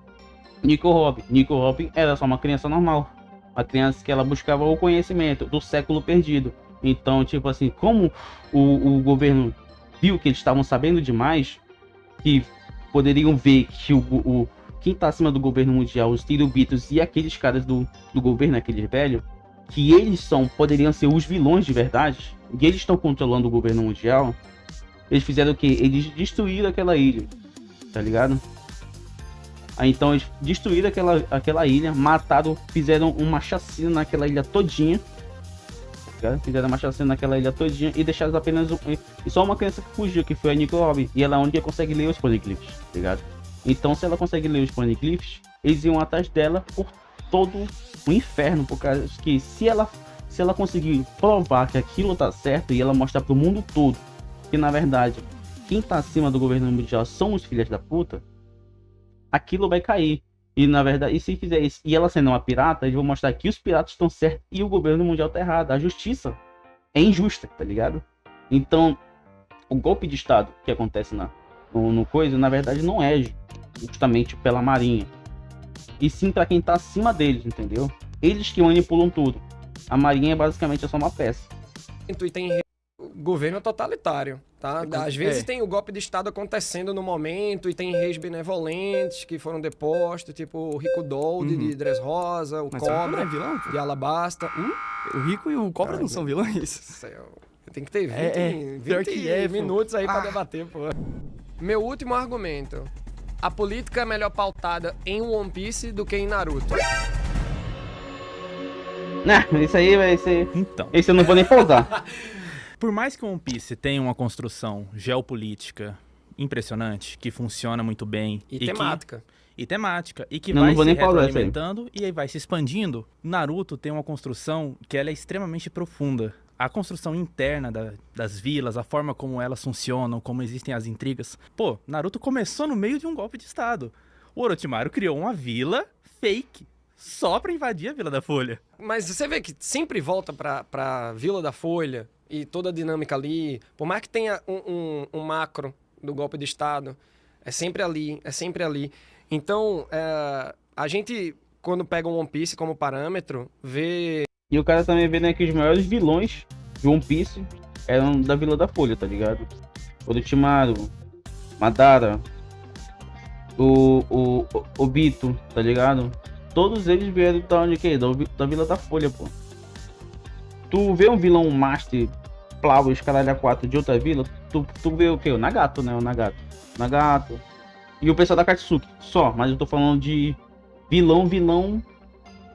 Nico Robin. Nico Robin era só uma criança normal. Uma criança que ela buscava o conhecimento do século perdido. Então, tipo assim, como o governo viu que eles estavam sabendo demais, que poderiam ver que quem tá acima do governo mundial, os Tenryubitos e aqueles caras do governo, aqueles velhos, que eles poderiam ser os vilões de verdade, e eles estão controlando o governo mundial, eles fizeram o quê? Eles destruíram aquela ilha, tá ligado? Então eles destruíram aquela ilha, mataram, fizeram uma chacina naquela ilha todinha, fizeram uma chacina naquela ilha todinha e deixaram apenas só uma criança que fugiu, que foi a Nico Robin, e ela é a única que consegue ler os poneglyphs, tá ligado? Então, se ela consegue ler os poneglyphs, eles iam atrás dela por todo o inferno, por causa que se ela conseguir provar que aquilo tá certo e ela mostrar pro mundo todo que, na verdade, quem tá acima do governo mundial são os filhos da puta, aquilo vai cair. E, na verdade, se fizer isso, e ela sendo uma pirata, eles vão mostrar que os piratas estão certos e o governo mundial tá errado. A justiça é injusta, tá ligado? Então, o golpe de Estado que acontece no coisa, na verdade, não é justamente pela marinha, e sim para quem tá acima deles, entendeu? Eles que manipulam tudo. A marinha basicamente é só uma peça. E tem governo totalitário, tá? Às vezes tem o golpe de Estado acontecendo no momento e tem reis benevolentes que foram depostos, tipo o Rico Dold de Dressrosa, o Mas Cobra não é vilão, pô. de Alabasta. O Rico e o Cobra não são vilões. Céu. Tem que ter 20, pior que é, pô. minutos aí pra debater, pô. Meu último argumento. A política é melhor pautada em One Piece do que em Naruto. Não, isso aí vai ser... Então. Esse eu não vou nem pausar. Por mais que One Piece tenha uma construção geopolítica impressionante, que funciona muito bem... E temática. E que Não, vai não vou se nem pausar isso aí. retroalimentando e aí vai se expandindo, Naruto tem uma construção que ela é extremamente profunda. A construção interna das vilas, a forma como elas funcionam, como existem as intrigas. Pô, Naruto começou no meio de um golpe de Estado. O Orochimaru criou uma vila fake, só pra invadir a Vila da Folha. Mas você vê que sempre volta pra Vila da Folha e toda a dinâmica ali. Por mais que tenha um macro do golpe de Estado, é sempre ali, é sempre ali. Então, a gente, quando pega um One Piece como parâmetro, vê... E o cara também vê, né, que os maiores vilões de One Piece eram da Vila da Folha, tá ligado? Orochimaru, Madara, o Bito, tá ligado? Todos eles vieram da onde que é? Da Vila da Folha, pô. Tu vê um vilão master, Plau, os caralho a 4 de outra vila, tu vê o que? O Nagato, né? O Nagato. E o pessoal da Katsuki, só. Mas eu tô falando de vilão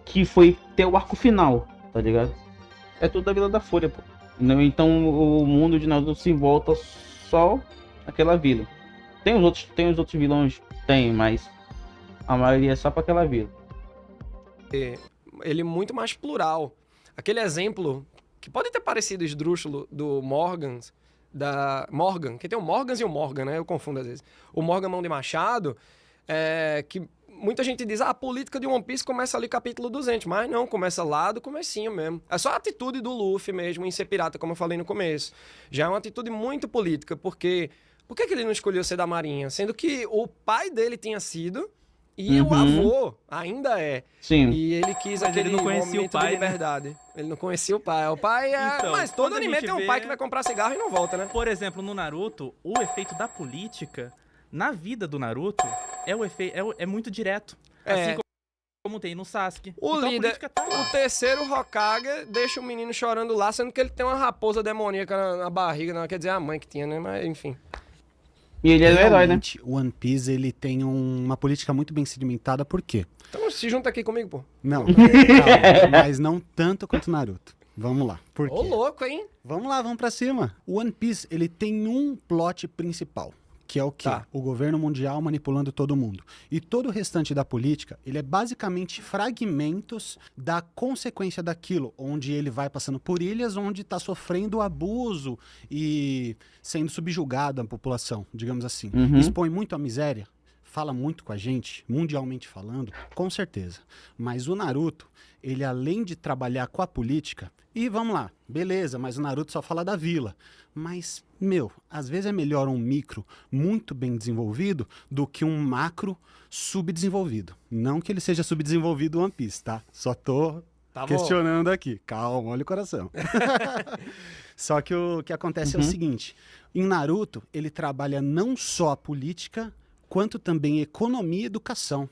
que foi ter o arco final, tá ligado? É tudo da Vila da Folha, pô. Então o mundo de Naruto se volta só naquela vila. Tem os outros vilões? Tem, mas a maioria é só pra aquela vila. Ele é muito mais plural. Aquele exemplo, que pode ter parecido esdrúxulo, do Morgan, que tem o Morgans e o Morgan, né? Eu confundo às vezes. O Morgan Mão de Machado, que muita gente diz, a política de One Piece começa ali capítulo 200, mas não, começa lá do comecinho mesmo. É só a atitude do Luffy mesmo em ser pirata, como eu falei no começo. Já é uma atitude muito política, porque... Por que ele não escolheu ser da Marinha? Sendo que o pai dele tinha sido... E o avô ainda é. Sim. E ele quis aquele momento de liberdade. Né? Ele não conhecia o pai. O pai é... Então, mas todo anime tem um pai que vai comprar cigarro e não volta, né? Por exemplo, no Naruto, o efeito da política na vida do Naruto é muito direto. Assim como tem no Sasuke. O então, líder, o terceiro Hokage deixa o menino chorando lá, sendo que ele tem uma raposa demoníaca na barriga. Não quer dizer a mãe que tinha, né? Mas enfim... E ele é o herói, né? O One Piece, ele tem uma política muito bem sedimentada, por quê? Então se junta aqui comigo, pô. Não, calma, mas não tanto quanto Naruto. Vamos lá. Por quê? Ô, louco, hein? Vamos lá, vamos pra cima. O One Piece, ele tem um plot principal, que é o quê? Tá. O governo mundial manipulando todo mundo. E todo o restante da política, ele é basicamente fragmentos da consequência daquilo, onde ele vai passando por ilhas, onde está sofrendo abuso e sendo subjugado a população, digamos assim. Expõe muito a miséria, fala muito com a gente, mundialmente falando, com certeza. Mas o Naruto, ele além de trabalhar com a política, e vamos lá, beleza, mas o Naruto só fala da vila. Mas, às vezes é melhor um micro muito bem desenvolvido do que um macro subdesenvolvido. Não que ele seja subdesenvolvido One Piece, tá? Só tô questionando aqui. Calma, olha o coração. Só que o que acontece é o seguinte, em Naruto, ele trabalha não só a política, quanto também economia e educação.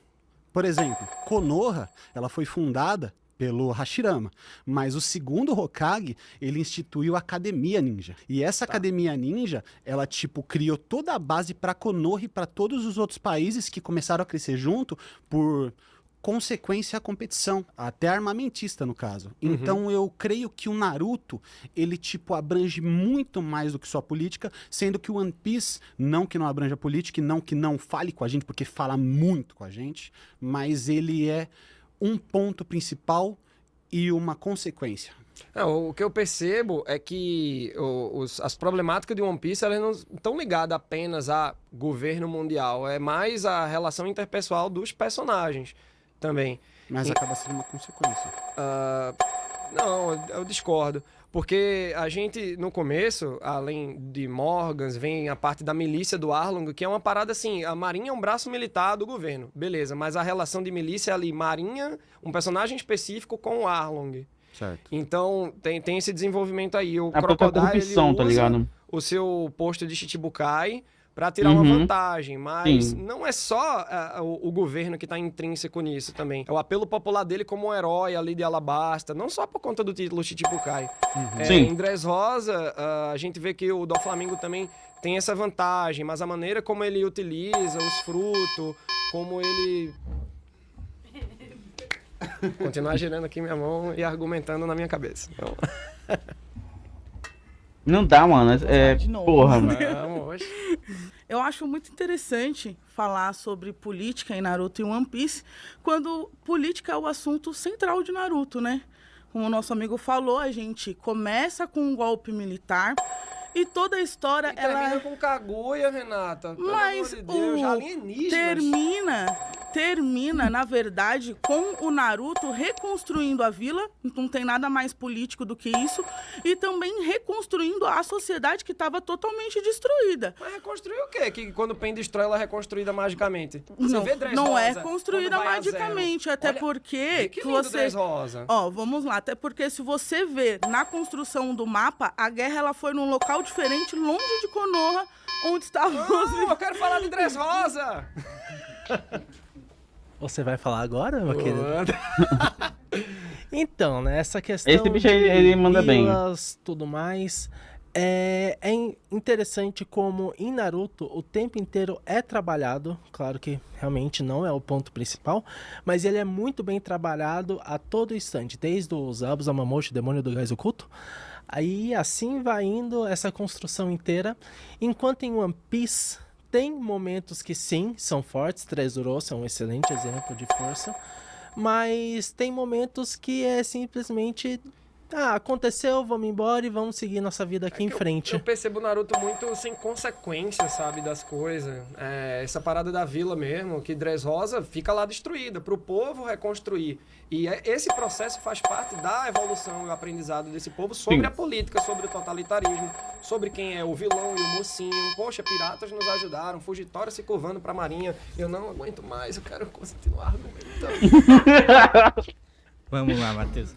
Por exemplo, Konoha, ela foi fundada pelo Hashirama, mas o segundo Hokage, ele instituiu a Academia Ninja. E essa Academia Ninja, ela criou toda a base para Konoha e para todos os outros países que começaram a crescer junto por consequência à competição, até armamentista no caso. Então eu creio que o Naruto, ele abrange muito mais do que só política, sendo que o One Piece, não que não abranja política e não que não fale com a gente, porque fala muito com a gente, mas ele é um ponto principal e uma consequência. O que eu percebo é que as problemáticas de One Piece, elas não estão ligadas apenas a governo mundial, é mais a relação interpessoal dos personagens também. Mas acaba sendo uma consequência. Não, eu discordo. Porque a gente, no começo, além de Morgans, vem a parte da milícia do Arlong, que é uma parada assim, a Marinha é um braço militar do governo, beleza, mas a relação de milícia é ali, Marinha, um personagem específico com o Arlong. Certo. Então, tem esse desenvolvimento aí. O A própria Crocodile, corrupção, ele tá usa ligado? o seu posto de Shichibukai para tirar uma vantagem, mas Sim. não é só o governo que está intrínseco nisso também. É o apelo popular dele como um herói ali de Alabasta, não só por conta do título Shichibukai. Sim. Em Dressrosa, a gente vê que o Doflamingo também tem essa vantagem, mas a maneira como ele utiliza os frutos, como ele... Continuar girando aqui minha mão e argumentando na minha cabeça. Então... Não dá, mano. De novo. Porra. Eu acho muito interessante falar sobre política em Naruto e One Piece, quando política é o assunto central de Naruto, né? Como o nosso amigo falou, a gente começa com um golpe militar e toda a história... termina com Kaguya, Renata. Pelo Mas amor de Deus, alienígenas. termina, na verdade, com o Naruto reconstruindo a vila, não tem nada mais político do que isso, e também reconstruindo a sociedade que estava totalmente destruída. Mas reconstruir o quê? Que quando o Pen destrói, ela é reconstruída magicamente? Você Não, vê Dressrosa, não é quando construída vai a magicamente, zero. até Olha, porque que lindo Dressrosa. Ó, vamos lá, até porque se você ver na construção do mapa, a guerra ela foi num local diferente, longe de Konoha, onde estavam Não, eu quero falar de Dressrosa! Você vai falar agora, meu querido? Então, né, essa questão Esse bicho aí, ele manda bem. tudo mais, é interessante como em Naruto o tempo inteiro é trabalhado, claro que realmente não é o ponto principal, mas ele é muito bem trabalhado a todo instante, desde os Abus Amamoshi, Demônio do Gás Oculto, aí assim vai indo essa construção inteira, enquanto em One Piece tem momentos que sim, são fortes, Dressrosa é um excelente exemplo de força, mas tem momentos que é simplesmente... aconteceu, vamos embora e vamos seguir nossa vida aqui em frente. Eu percebo o Naruto muito sem consequência, sabe, das coisas. Essa parada da vila mesmo, que Dressrosa fica lá destruída, pro povo reconstruir. E esse processo faz parte da evolução e o aprendizado desse povo sobre a política, sobre o totalitarismo, sobre quem é o vilão e o mocinho. Poxa, piratas nos ajudaram, Fugitória se curvando pra marinha. Eu não aguento mais, eu quero continuar argumentando. Vamos lá, Matheus.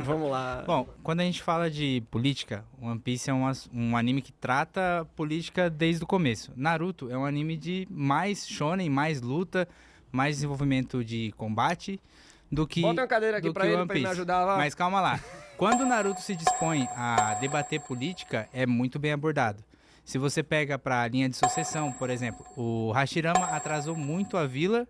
Vamos lá. Bom, quando a gente fala de política, One Piece é um anime que trata política desde o começo. Naruto é um anime de mais shonen, mais luta, mais desenvolvimento de combate do que Bota uma cadeira aqui pra ele me ajudar lá. Mas calma lá. Quando o Naruto se dispõe a debater política, é muito bem abordado. Se você pega pra linha de sucessão, por exemplo, o Hashirama atrasou muito a vila,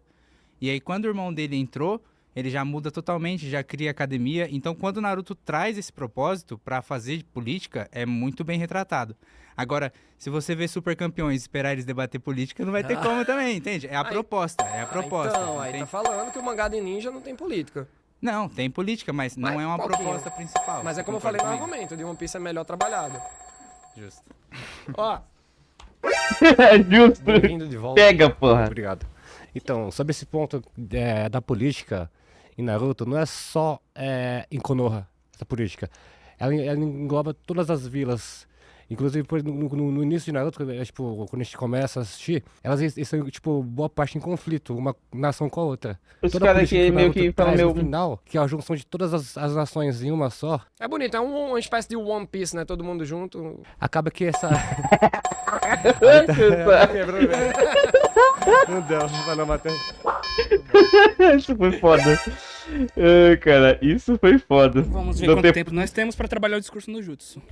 e aí quando o irmão dele entrou, ele já muda totalmente, já cria academia. Então, quando o Naruto traz esse propósito pra fazer política, é muito bem retratado. Agora, se você vê super campeões e esperar eles debater política, não vai ter como também, entende? É a proposta, Então, aí tá falando que o mangá de ninja não tem política. Não, tem política, mas não é uma proposta principal. Mas é como eu falei no argumento, de One Piece é melhor trabalhado. Justo. Ó. Justo. Bem-vindo de volta. Pega, porra. Obrigado. Então, sobre esse ponto da política em Naruto, não é só em Konoha, essa política. Ela engloba todas as vilas. Inclusive, no início de Naruto, tipo, quando a gente começa a assistir, elas estão, tipo, boa parte em conflito, uma nação com a outra. Os Toda a caras política que o meio Naruto que falam traz no meu... final, que é a junção de todas as nações em uma só, É bonito, é uma espécie de One Piece, né? Todo mundo junto. acaba que essa... Quebrou, velho. Não deu, vai não, Matheus. Isso foi foda. Ai, cara, isso foi foda. Vamos ver Deu quanto tempo nós temos para trabalhar o discurso no Jutsu.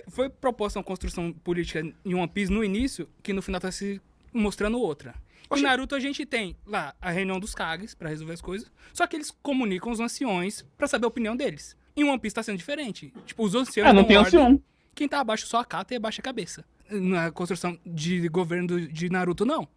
Foi proposta uma construção política em One Piece no início, que no final tá se mostrando outra. Em Naruto a gente tem lá a reunião dos Kages para resolver as coisas, só que eles comunicam os anciões para saber a opinião deles. Em One Piece tá sendo diferente. Tipo, os anciões não tem ancião. Quem tá abaixo só acata e abaixa a cabeça. Na construção de governo de Naruto, não.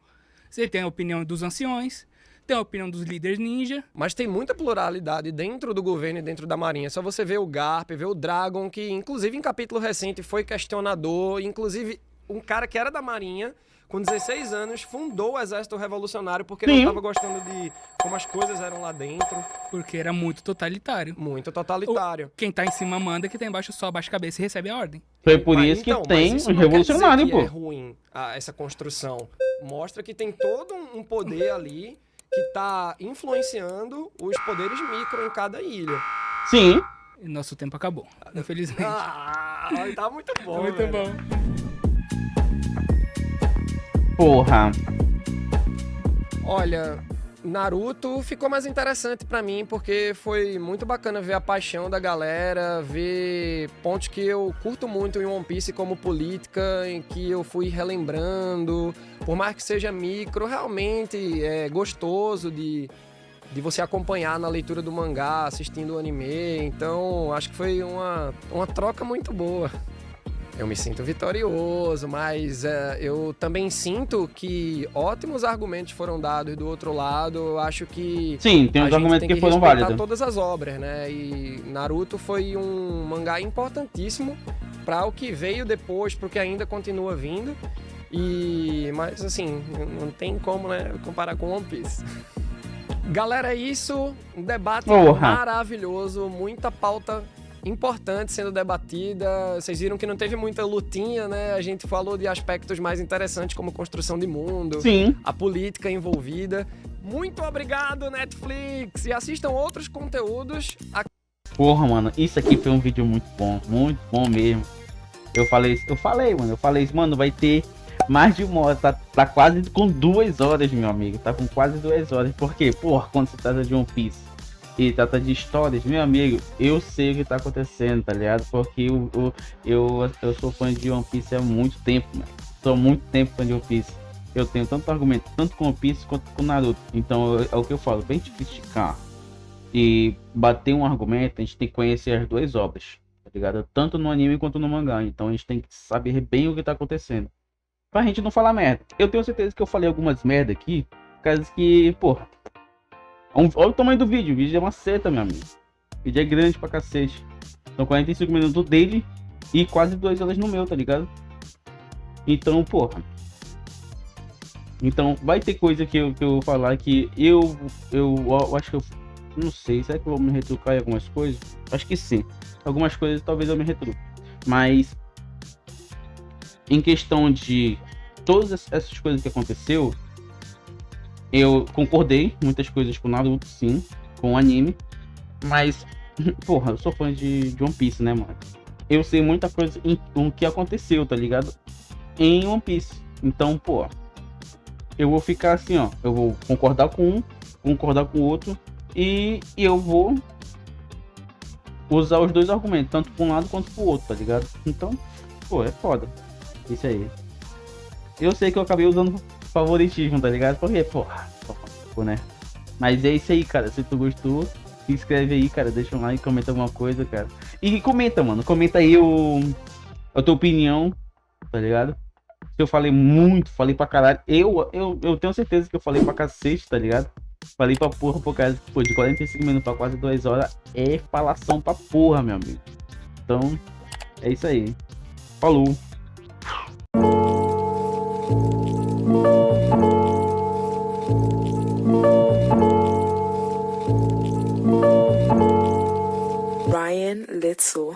Você tem a opinião dos anciões, tem a opinião dos líderes ninja. Mas tem muita pluralidade dentro do governo e dentro da marinha. É só você ver o Garp, ver o Dragon, que inclusive em capítulo recente foi questionador. Inclusive, um cara que era da marinha, com 16 anos, fundou o exército revolucionário porque não estava gostando de como as coisas eram lá dentro. Porque era muito totalitário. Muito totalitário. Quem tá em cima manda, quem tá embaixo só abaixa a cabeça e recebe a ordem. Foi por isso que tem um revolucionário, pô. É ruim essa construção. Mostra que tem todo um poder ali que tá influenciando os poderes micro em cada ilha. Sim. E nosso tempo acabou, infelizmente. Tá muito bom, Muito velho. bom. Porra. Olha, Naruto ficou mais interessante pra mim porque foi muito bacana ver a paixão da galera, ver pontos que eu curto muito em One Piece como política, em que eu fui relembrando, por mais que seja micro, realmente é gostoso de você acompanhar na leitura do mangá, assistindo o anime, então acho que foi uma troca muito boa. Eu me sinto vitorioso, mas eu também sinto que ótimos argumentos foram dados do outro lado. Eu acho que Sim, tem uns argumentos que foram válidos. respeitar todas as obras, né? E Naruto foi um mangá importantíssimo para o que veio depois, para o que ainda continua vindo. Mas assim, não tem como, né, comparar com One Piece. Galera, é isso. Um debate maravilhoso, muita pauta importante sendo debatida. Vocês viram que não teve muita lutinha, né? A gente falou de aspectos mais interessantes como construção de mundo, Sim. a política envolvida. Muito obrigado, Netflix! E assistam outros conteúdos. Porra, mano, isso aqui foi um vídeo muito bom mesmo. Eu falei, mano, vai ter mais de 1 hora, tá quase com 2 horas, meu amigo. Tá com quase 2 horas. Por quê? Porra, quando se trata de One Piece e trata de histórias, meu amigo, eu sei o que tá acontecendo, tá ligado? Porque eu sou fã de One Piece há muito tempo, mano. Sou muito tempo fã de One Piece. Eu tenho tanto argumento, tanto com One Piece quanto com Naruto. Então é o que eu falo, pra gente criticar e bater um argumento, a gente tem que conhecer as 2 obras, tá ligado? Tanto no anime quanto no mangá. Então a gente tem que saber bem o que tá acontecendo, pra gente não falar merda. Eu tenho certeza que eu falei algumas merda aqui, por causa que, porra, olha o tamanho do vídeo. O vídeo é uma seta, meu amigo. O vídeo é grande pra cacete. São 45 minutos dele e quase 2 horas no meu, tá ligado? Então, porra. Então, vai ter coisa que eu vou falar que eu acho que eu não sei. Será que eu vou me retrucar em algumas coisas? Acho que sim. Algumas coisas talvez eu me retruque. Mas em questão de todas essas coisas que aconteceu, eu concordei muitas coisas com o Naruto, sim, com o anime, mas, porra, eu sou fã de One Piece, né, mano? Eu sei muita coisa o que aconteceu, tá ligado? Em One Piece. Então, pô, eu vou ficar assim, ó, eu vou concordar com um, concordar com o outro, e eu vou usar os 2 argumentos, tanto pra um lado quanto pro outro, tá ligado? Então, pô, é foda. Isso aí. Eu sei que eu acabei usando favoritismo, tá ligado? Porque, porra, né? Mas é isso aí, cara. Se tu gostou, se inscreve aí, cara. Deixa um like, comenta alguma coisa, cara. E comenta, mano. Comenta aí a tua opinião, tá ligado? Se eu falei muito, falei pra caralho. Eu tenho certeza que eu falei pra cacete, tá ligado? Falei pra porra, por causa que, pô, de 45 minutos pra quase 2 horas é falação pra porra, meu amigo. Então, é isso aí. Falou! Ryan Litzel.